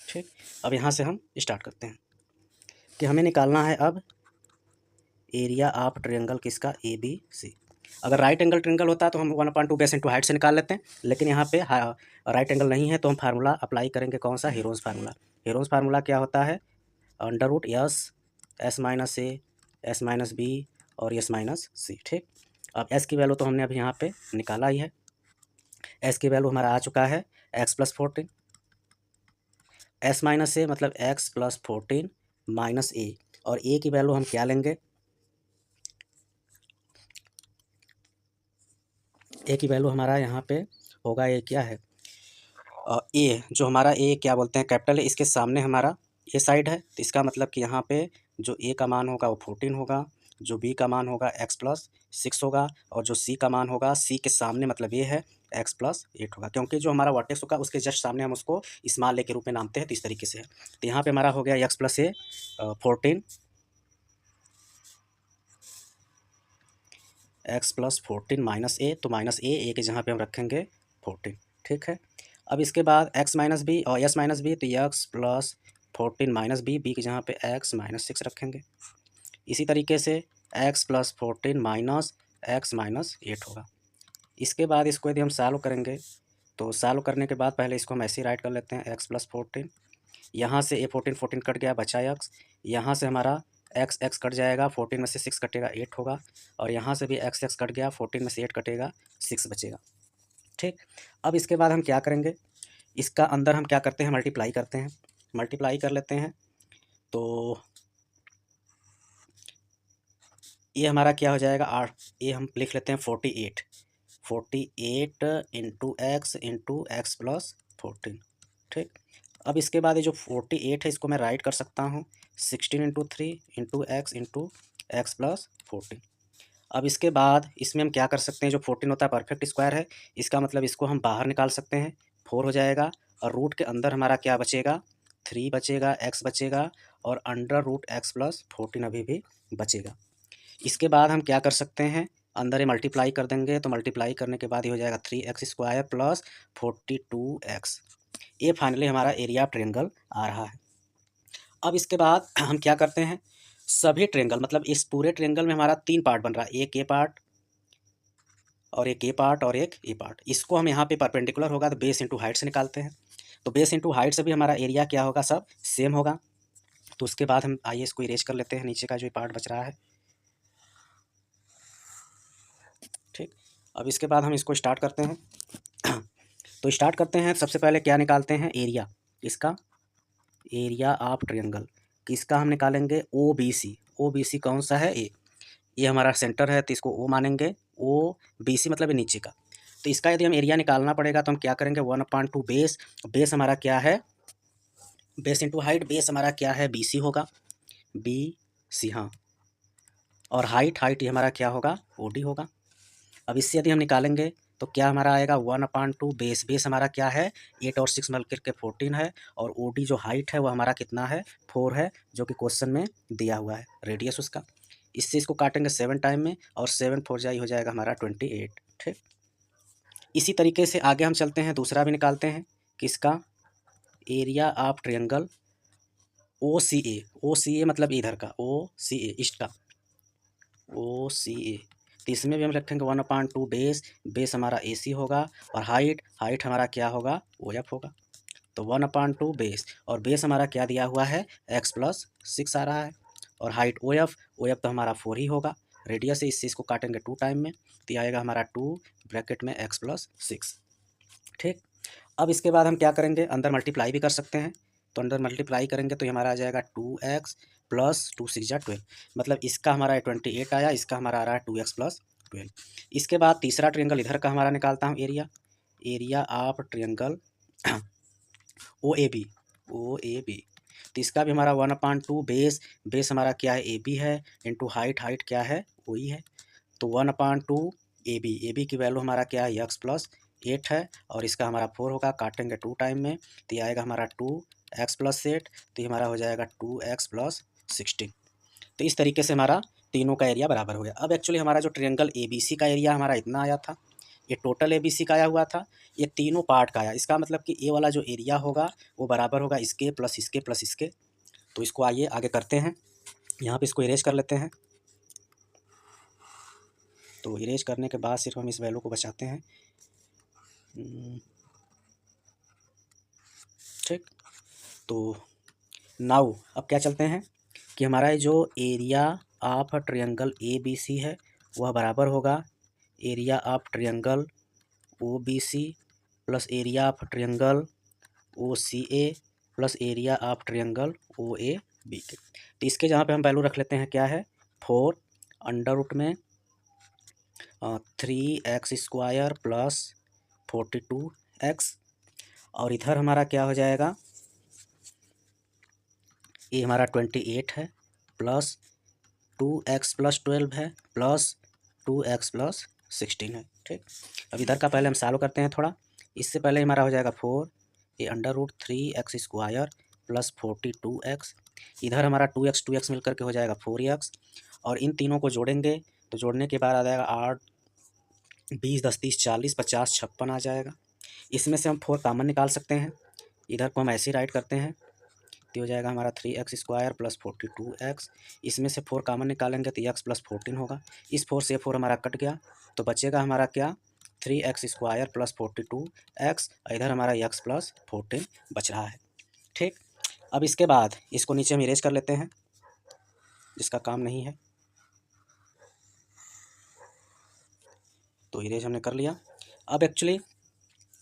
ठीक, अब यहाँ से हम स्टार्ट करते हैं कि हमें निकालना है अब एरिया ऑफ ट्रायंगल किसका, ए बी सी। अगर राइट एंगल ट्रायंगल होता है तो हम 1/2 बेस इंटू हाइट से निकाल लेते हैं, लेकिन यहाँ पे राइट एंगल नहीं है, तो हम फार्मूला अप्लाई करेंगे कौन सा, हीरोन्स फार्मूला। हीरोन्स फार्मूला क्या होता है, under root s s minus a s minus b और एस माइनस सी। ठीक, अब एस की वैल्यू तो हमने अभी यहाँ पे निकाला ही है, एस की वैल्यू हमारा आ चुका है एक्स प्लस 14, एस माइनस ए मतलब एक्स प्लस 14 माइनस ए, और ए की वैल्यू हम क्या लेंगे, ए की वैल्यू हमारा यहाँ पे होगा, ये क्या है ए, जो हमारा ए क्या बोलते हैं कैपिटल है, इसके सामने हमारा ए साइड है, तो इसका मतलब कि यहाँ पे जो ए का मान होगा वो 14 होगा, जो बी का मान होगा एक्स प्लस 6 होगा, और जो सी का मान होगा, सी के सामने मतलब ये है एक्स प्लस 8 होगा, क्योंकि जो हमारा वर्टेक्स होगा उसके जस्ट सामने हम उसको स्मॉल ए के रूप में नामते हैं, तो इस तरीके से है। तो यहाँ पे हमारा हो गया एक्स प्लस ए 14, एक्स प्लस 14 माइनस ए, तो माइनस ए के जहाँ पे हम रखेंगे 14। ठीक है, अब इसके बाद एक्स माइनस बी और एस माइनस बी, तो एक्स प्लस 14 माइनस बी के जहाँ पे एक्स माइनस 6 रखेंगे। इसी तरीके से x plus 14 minus x minus 8 होगा। इसके बाद इसको यदि हम सॉल्व करेंगे, तो सॉल्व करने के बाद पहले इसको हम ऐसे ही राइट कर लेते हैं, एक्स प्लस 14, यहाँ से ए 14 कट गया, बचा एक्स, यहाँ से हमारा एक्स कट जाएगा, 14 में से 6 कटेगा 8 होगा, और यहाँ से भी एक्स कट गया, 14 में से 8 कटेगा 6 बचेगा। ठीक, अब इसके बाद हम क्या करेंगे, इसका अंदर हम क्या करते हैं, मल्टीप्लाई करते हैं, मल्टीप्लाई कर लेते हैं, तो ये हमारा क्या हो जाएगा 8, ये हम लिख लेते हैं 48 इंटू एक्स प्लस 14। ठीक, अब इसके बाद ये जो 48 है इसको मैं राइट कर सकता हूँ 16 इंटू 3 इंटू एक्स प्लस 14। अब इसके बाद इसमें हम क्या कर सकते हैं, जो 14 होता है परफेक्ट स्क्वायर है, इसका मतलब इसको हम बाहर निकाल सकते हैं, 4 हो जाएगा, और रूट के अंदर हमारा क्या बचेगा, 3 बचेगा, एक्स बचेगा, और अंडर रूट एक्स प्लस 14 अभी भी बचेगा। इसके बाद हम क्या कर सकते हैं, अंदर ही मल्टीप्लाई कर देंगे, तो मल्टीप्लाई करने के बाद ये हो जाएगा 3x स्क्वायर प्लस 42x। ये फाइनली हमारा एरिया ऑफ ट्रायंगल आ रहा है। अब इसके बाद हम क्या करते हैं, सभी ट्रायंगल मतलब इस पूरे ट्रायंगल में हमारा 3 पार्ट बन रहा है, एक ये पार्ट और एक ये पार्ट और एक ये पार्ट, इसको हम यहाँ पे परपेंडिकुलर होगा तो बेस इंटू हाइट से निकालते हैं, तो बेस इंटू हाइट से भी हमारा एरिया क्या होगा, सब सेम होगा। तो उसके बाद हम आइए इसको इरेज कर लेते हैं, नीचे का जो पार्ट बच रहा है। ठीक, अब इसके बाद हम इसको स्टार्ट करते हैं। तो स्टार्ट करते हैं, सबसे पहले क्या निकालते हैं, एरिया, इसका एरिया ऑफ ट्रायंगल किसका हम निकालेंगे, ओ बी सी। ओ बी सी कौन सा है, ये हमारा सेंटर है तो इसको ओ मानेंगे, ओ बी सी मतलब ये नीचे का। तो इसका यदि हम एरिया निकालना पड़ेगा तो हम क्या करेंगे, 1/2 बेस, बेस हमारा क्या है, बेस इंटू हाइट, बेस हमारा क्या है, बी सी होगा, बी सी, हाँ, और हाइट, हाइट ये हमारा क्या होगा, ओ डी होगा। अब इससे यदि हम निकालेंगे तो क्या हमारा आएगा, 1/2 बेस, बेस हमारा क्या है, 8 और 6 मिल करके 14 है, और ओ डी जो हाइट है वो हमारा कितना है, 4 है, जो कि क्वेश्चन में दिया हुआ है रेडियस उसका। इससे इसको काटेंगे 7 टाइम में, और 7 4 जाई हो जाएगा हमारा 28। ठीक, इसी तरीके से आगे हम चलते हैं, दूसरा भी निकालते हैं, किसका, area of triangle O C A. O C ए मतलब इधर का, ओ सी ए ईस्ट का, ओ सी ए। तो इसमें भी हम रखेंगे 1/2 बेस, बेस हमारा ए सी होगा, और हाइट, हाइट हमारा क्या होगा, ओ एफ होगा। तो 1/2 बेस, और बेस हमारा क्या दिया हुआ है, x+6 आ रहा है, और height O F, O F तो हमारा 4 ही होगा, रेडियस है, इससे इसको काटेंगे 2 टाइम में, तो ये आएगा हमारा 2 ब्रैकेट में x+6। ठीक, अब इसके बाद हम क्या करेंगे, अंदर मल्टीप्लाई भी कर सकते हैं, तो अंदर मल्टीप्लाई करेंगे तो ये हमारा आ जाएगा 2x + 2 6 = 12, मतलब इसका हमारा 28 आया, इसका हमारा आ रहा है 2x + 12। इसके बाद तीसरा ट्रायंगल इधर का हमारा निकालता हूँ, area, area of triangle O A B, O A B. तो इसका भी हमारा 1/2 बेस, बेस हमारा क्या है, ए बी है, इंटू हाइट, हाइट क्या है, ओ ई है, तो 1/2 ए बी, ए बी की वैल्यू हमारा क्या है, x+8 है, और इसका हमारा 4 होगा, काटेंगे 2 टाइम में, तो ये आएगा हमारा 2x+8, तो ये हमारा हो जाएगा 2x+16। तो इस तरीके से हमारा तीनों का एरिया बराबर हो गया। अब एक्चुअली हमारा जो ट्रायंगल ए बी सी का एरिया हमारा इतना आया था, ये टोटल ए बी सी का आया हुआ था, ये तीनों पार्ट का आया, इसका मतलब कि ए वाला जो एरिया होगा वो बराबर होगा इसके प्लस इसके प्लस इसके। तो इसको आइए आगे करते हैं, यहाँ पे इसको इरेज कर लेते हैं, तो इरेज करने के बाद सिर्फ हम इस वैल्यू को बचाते हैं। ठीक, तो नाउ अब क्या चलते हैं कि हमारा जो area of triangle A B C है वह बराबर होगा area of triangle O B C plus area of triangle O C A plus area of triangle O A B के। तो इसके जहाँ पे हम वैल्यू रख लेते हैं, क्या है, 4 अंडर रूट में 3x² + 42x, और इधर हमारा क्या हो जाएगा, ये हमारा 28 है, प्लस 2x + 12 है, प्लस 2x + 16 है। ठीक, अब इधर का पहले हम सॉल्व करते हैं थोड़ा, इससे पहले हमारा हो जाएगा 4, ये अंडर रूट 3x² + 42x, इधर हमारा 2x मिल करके हो जाएगा 4x, और इन तीनों को जोड़ेंगे तो जोड़ने के बाद आ जाएगा 8 20 10 30 40 50 56 आ जाएगा। इसमें से हम 4 कॉमन निकाल सकते हैं, इधर को हम ऐसे ही राइट करते हैं, तो हो जाएगा हमारा 3x² + 42x, इसमें से 4 कॉमन निकालेंगे तो x + 14 होगा, इस 4 से 4 हमारा कट गया, तो बचेगा हमारा क्या, 3x² + 42x, इधर हमारा x + 14 बच रहा है। ठीक, अब इसके बाद इसको नीचे हम इरेज कर लेते हैं, जिसका काम नहीं है, तो इरेज हमने कर लिया। अब एक्चुअली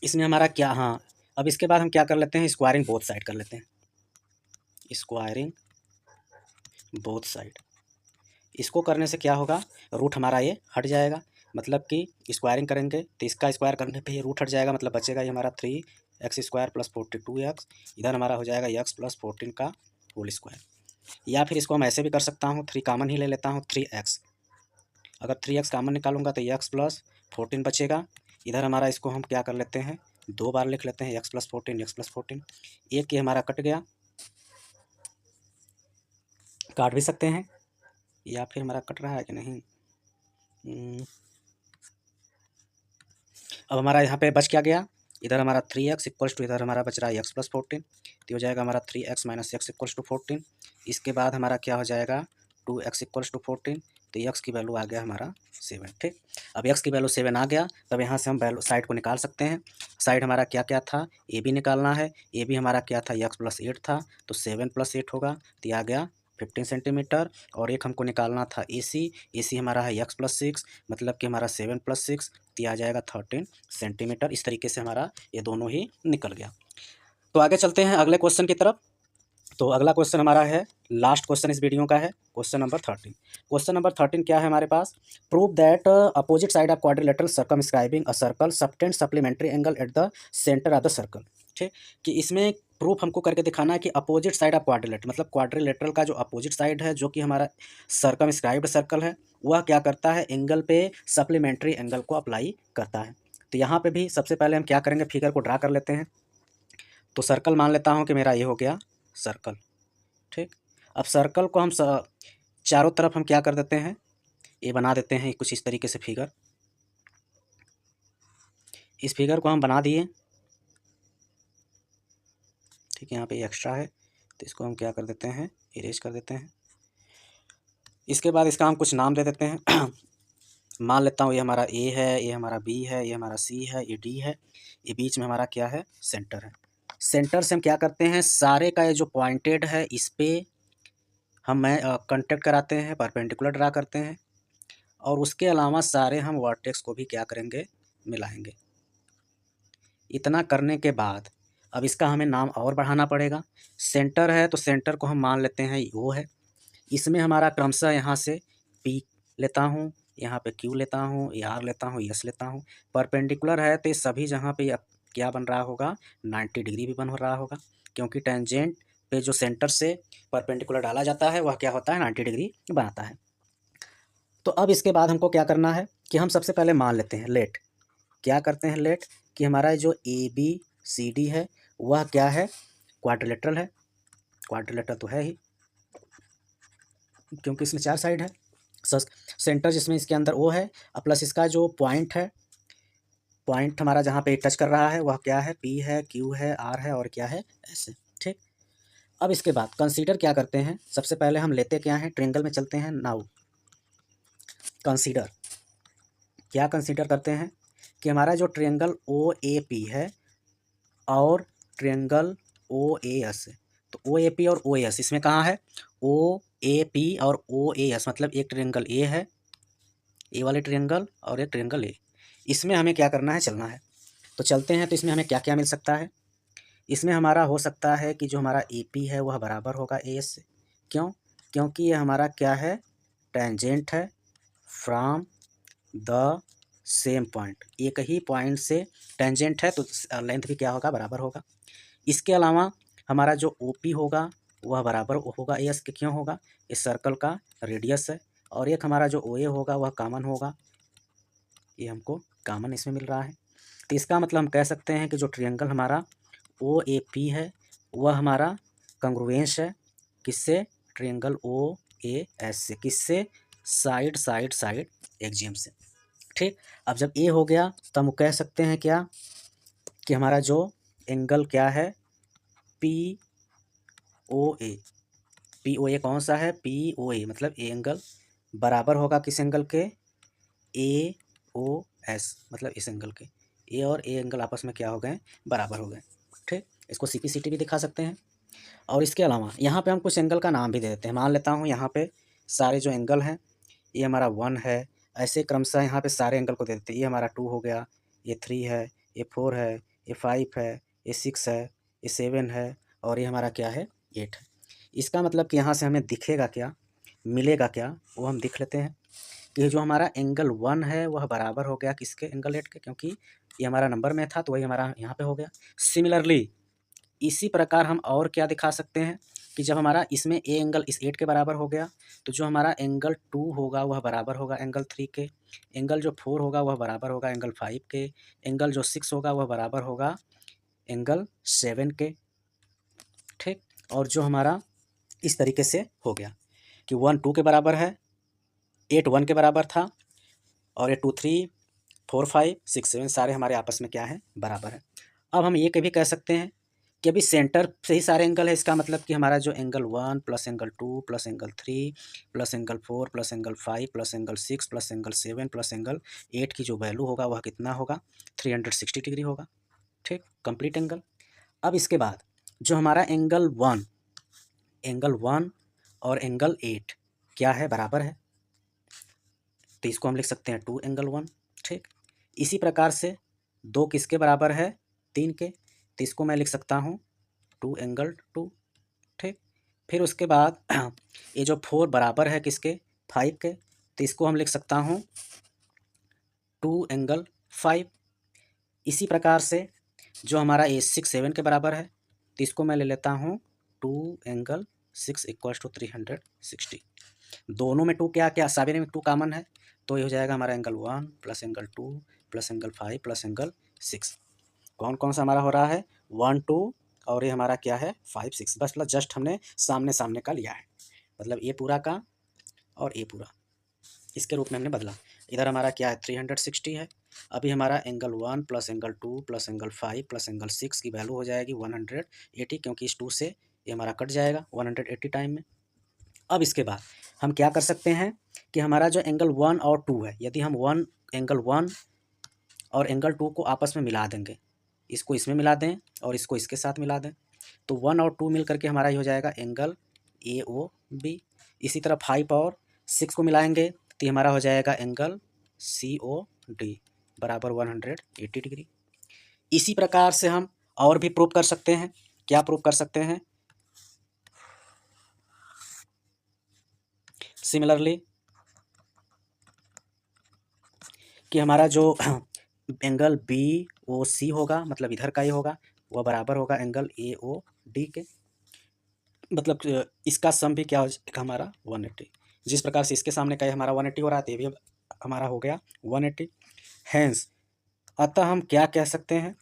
इसमें हमारा क्या, हाँ, अब इसके बाद हम क्या कर लेते हैं, स्क्वायरिंग बोथ साइड कर लेते हैं, स्क्वायरिंग बोथ साइड। इसको करने से क्या होगा, रूट हमारा ये हट जाएगा, मतलब कि स्क्वायरिंग करेंगे तो इसका स्क्वायर करने पे ये रूट हट जाएगा, मतलब बचेगा ये हमारा 3x² + 42x, इधर हमारा हो जाएगा x + 14 का होल स्क्वायर। या फिर इसको हम ऐसे भी कर सकता हूँ, 3 कॉमन ही ले लेता हूँ, 3x, अगर 3x कॉमन निकालूंगा तो x + 14 बचेगा, इधर हमारा इसको हम क्या कर लेते हैं, 2 बार लिख लेते हैं, x + 14 x + 14, एक ये हमारा कट गया, काट भी सकते हैं, या फिर हमारा कट रहा है कि नहीं, अब हमारा यहाँ पे बच क्या गया, इधर हमारा 3x = इधर हमारा बच रहा है x + 14, तो हो जाएगा हमारा 3x - x = 14। इसके बाद हमारा क्या हो जाएगा, 2x = 14, तो x की वैल्यू आ गया हमारा 7। ठीक, अब x की वैल्यू 7 आ गया, तब यहाँ से हम वैल्यू साइड को निकाल सकते हैं। साइड हमारा क्या क्या था, ए बी निकालना है, ए बी हमारा क्या था, x + 8 था, तो 7 + 8 होगा, तो आ गया 15 सेंटीमीटर, और एक हमको निकालना था ए सी हमारा है x + 6, मतलब कि हमारा 7 + 6, तो आ जाएगा 13 सेंटीमीटर। इस तरीके से हमारा ये दोनों ही निकल गया। तो आगे चलते हैं अगले क्वेश्चन की तरफ। तो अगला क्वेश्चन हमारा है, लास्ट क्वेश्चन इस वीडियो का है, क्वेश्चन नंबर 13। क्वेश्चन नंबर 13 क्या है हमारे पास? Prove that opposite side of quadrilateral circumscribing a circle subtend supplementary angle at the centre of the circle. ठीक, कि इसमें प्रूफ हमको करके दिखाना है कि अपोजिट साइड ऑफ क्वाड्रिलेटरल, मतलब क्वाड्रिलेटरल का जो अपोजिट साइड है, जो कि हमारा सर्कमस्क्राइब्ड सर्कल है, वह क्या करता है, एंगल पे सप्लीमेंट्री एंगल को अप्लाई करता है। तो यहाँ पे भी सबसे पहले हम क्या करेंगे, फिगर को ड्रा कर लेते हैं। तो सर्कल मान लेता हूँ कि मेरा ये हो गया सर्कल। ठीक, अब सर्कल को हम चारों तरफ हम क्या कर देते हैं, ये बना देते हैं कुछ इस तरीके से फिगर। इस फिगर को हम बना दिए। ठीक है, यहाँ पे एक्स्ट्रा है तो इसको हम क्या कर देते हैं, इरेज कर देते हैं। इसके बाद इसका हम कुछ नाम दे देते हैं। मान लेता हूँ ये हमारा ए है, ये हमारा बी है, ये हमारा सी है, ये डी है, ये बीच में हमारा क्या है, सेंटर है। सेंटर से हम क्या करते हैं, सारे का ये जो पॉइंटेड है इस पे हम कांटेक्ट कराते हैं, परपेंडिकुलर ड्रा करते हैं, और उसके अलावा सारे हम वर्टेक्स को भी क्या करेंगे, मिलाएंगे। इतना करने के बाद अब इसका हमें नाम और बढ़ाना पड़ेगा। सेंटर है तो सेंटर को हम मान लेते हैं ओ है। इसमें हमारा क्रमशः यहाँ से पी लेता हूँ, यहाँ पे क्यू लेता हूँ, ये आर लेता हूँ, एस लेता हूँ। परपेंडिकुलर है तो सभी जगह पे अब क्या बन रहा होगा, 90 डिग्री भी बन रहा होगा, क्योंकि टेंजेंट पे जो सेंटर से परपेंडिकुलर डाला जाता है वह क्या होता है, 90 डिग्री बनाता है। तो अब इसके बाद हमको क्या करना है कि हम सबसे पहले मान लेते हैं लेट। क्या करते हैं लेट, कि हमारा जो ए बी सी डी है वह क्या है, क्वाड्रिलेटरल है। क्वाड्रिलेटरल तो है ही, क्योंकि इसमें 4 साइड है। सेंटर जिसमें इसके अंदर ओ है, प्लस इसका जो पॉइंट है, पॉइंट हमारा जहाँ पे टच कर रहा है वह क्या है, पी है, क्यू है, आर है और क्या है, एस है। ठीक, अब इसके बाद कंसीडर क्या करते हैं, सबसे पहले हम लेते क्या हैं, ट्रायंगल में चलते हैं। नाउ कंसीडर, क्या कंसीडर करते हैं कि हमारा जो ट्रायंगल ओ ए पी है और ट्रायंगल ओ ए एस है, तो ओ ए पी और ओ ए एस इसमें कहाँ है, ओ ए पी और ओ ए एस, मतलब एक ट्रायंगल ए है, ए वाले ट्रायंगल, और एक ट्रायंगल ए। इसमें हमें क्या करना है, चलना है। तो चलते हैं, तो इसमें हमें क्या क्या मिल सकता है, इसमें हमारा हो सकता है कि जो हमारा ए पी है वह बराबर होगा ए एस से। क्यों, क्योंकि ये हमारा क्या है, टेंजेंट है फ्रॉम द सेम पॉइंट, एक ही पॉइंट से टेंजेंट है तो लेंथ भी क्या होगा, बराबर होगा। इसके अलावा हमारा जो ओ पी होगा वह बराबर होगा ए एस के। क्यों होगा, इस सर्कल का रेडियस है, और एक हमारा जो ओ ए होगा वह कॉमन होगा, ये हमको कॉमन इसमें मिल रहा है। तो इसका मतलब हम कह सकते हैं कि जो ट्रायंगल हमारा ओ ए पी है वह हमारा कंग्रुएंस है किससे, ट्रायंगल ओ ए एस से। किससे, साइड साइड साइड एक्सियम से। ठीक, अब जब ए हो गया तो हम कह सकते हैं क्या, कि हमारा जो एंगल क्या है, P O A. P O ए कौन सा है, पी ओ ए, मतलब ए एंगल बराबर होगा किस एंगल के, ए ओ एस, मतलब इस एंगल के। ए और ए एंगल आपस में क्या हो गए, बराबर हो गए। ठीक, इसको सी पी सी टी भी दिखा सकते हैं। और इसके अलावा यहाँ पे हम कुछ एंगल का नाम भी दे देते हैं। मान लेता हूँ यहाँ पे सारे जो एंगल हैं, ये हमारा 1 है, ऐसे क्रमशः यहाँ पे सारे एंगल को दे देते हैं। ये हमारा 2 हो गया, ये 3 है, ये 4 है, ये 5 है, ये 6 है, ये 7 है, और ये हमारा क्या है, 8 है। इसका मतलब कि यहाँ से हमें दिखेगा क्या, मिलेगा क्या, वो हम दिख लेते हैं कि जो हमारा एंगल 1 है वह बराबर हो गया किसके, एंगल 8 के, क्योंकि ये हमारा नंबर में था तो वही हमारा यहाँ पे हो गया। सिमिलरली इसी प्रकार हम और क्या दिखा सकते हैं कि जब हमारा इसमें ए एंगल इस 8 के बराबर हो गया, तो जो हमारा एंगल 2 होगा वह बराबर होगा एंगल 3 के, एंगल जो 4 होगा वह बराबर होगा एंगल 5 के, एंगल जो 6 होगा वह बराबर होगा एंगल 7 के। ठीक, और जो हमारा इस तरीके से हो गया कि 1 2 के बराबर है, 8 1 के बराबर था, और ये 2 3 4 5 6 7 सारे हमारे आपस में क्या है, बराबर है। अब हम ये कभी कह सकते हैं कि अभी सेंटर से ही सारे एंगल है, इसका मतलब कि हमारा जो angle 1 plus angle 2 plus angle 3 plus angle 4 plus angle 5 plus angle 6 plus angle 7 plus angle 8 की जो वैल्यू होगा वह कितना होगा, 360 डिग्री होगा। ठीक, कंप्लीट एंगल। अब इसके बाद जो हमारा एंगल 1 और एंगल 8 क्या है, बराबर है, तो इसको हम लिख सकते हैं 2 एंगल 1। ठीक, इसी प्रकार से 2 किसके बराबर है, 3 के, तो इसको मैं लिख सकता हूँ 2 एंगल 2। ठीक, फिर उसके बाद ये जो 4 बराबर है किसके, 5 के, तो इसको हम लिख सकता हूँ 2 एंगल 5। इसी प्रकार से जो हमारा ये 6 7 के बराबर है, तो इसको मैं ले लेता हूँ 2 एंगल 6 इक्वल्स टू 360। दोनों में 2 क्या क्या, सभी में 2 कॉमन है, तो ये हो जाएगा हमारा angle 1 plus angle 2 plus angle 5 plus angle 6। कौन कौन सा हमारा हो रहा है, 1 2 और ये हमारा क्या है 5 6। बस मतलब जस्ट हमने सामने सामने का लिया है, मतलब ये पूरा का और ये पूरा इसके रूप में हमने बदला। इधर हमारा क्या है 360 है। अभी हमारा angle 1 plus angle 2 plus angle 5 plus angle 6 की वैल्यू हो जाएगी 180, क्योंकि इस 2 से ये हमारा कट जाएगा 180 टाइम में। अब इसके बाद हम क्या कर सकते हैं कि हमारा जो एंगल 1 और 2 है, यदि हम एंगल 1 और एंगल 2 को आपस में मिला देंगे, इसको इसमें मिला दें और इसको इसके साथ मिला दें, तो 1 और 2 मिल करके हमारा ये हो जाएगा एंगल AOB। इसी तरह 5 और 6 को मिलाएंगे तो ये हमारा हो जाएगा एंगल COD बराबर 180 डिग्री। इसी प्रकार से हम और भी प्रूव कर सकते हैं। क्या प्रूव कर सकते हैं, सिमिलरली कि हमारा जो एंगल BOC होगा, मतलब इधर का ही होगा, वह बराबर होगा एंगल AOD के। मतलब इसका सम भी क्या हो जाएगा हमारा 180। जिस प्रकार से इसके सामने का ही हमारा 180 हो रहा है, तो ये भी हमारा हो गया 180। हैंस अतः हम क्या कह सकते हैं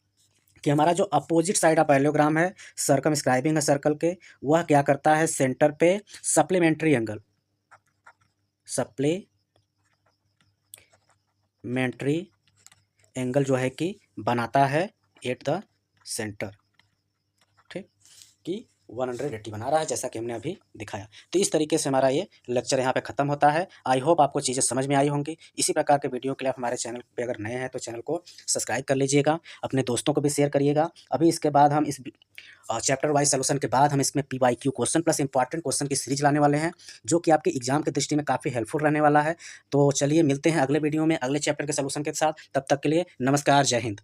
कि हमारा जो अपोजिट साइड ऑफ पैरेललोग्राम है, सर्कमस्क्राइबिंग है सर्कल के, वह क्या करता है सेंटर पे सप्लीमेंट्री एंगल जो है कि बनाता है एट द सेंटर, ठीक, कि 180 बना रहा है, जैसा कि हमने अभी दिखाया। तो इस तरीके से हमारा ये लेक्चर यहाँ पे ख़त्म होता है। आई होप आपको चीज़ें समझ में आई होंगी। इसी प्रकार के वीडियो के लिए आप हमारे चैनल पे अगर नए हैं तो चैनल को सब्सक्राइब कर लीजिएगा, अपने दोस्तों को भी शेयर करिएगा। अभी इसके बाद हम इस चैप्टर वाइज सोल्यूशन के बाद हम इसमें PYQ question plus important question की सीरीज लाने वाले हैं, जो कि आपके एग्जाम की दृष्टि में काफ़ी हेल्पफुल रहने वाला है। तो चलिए मिलते हैं अगले वीडियो में अगले चैप्टर के सोल्यूशन के साथ। तब तक के लिए नमस्कार, जय हिंद।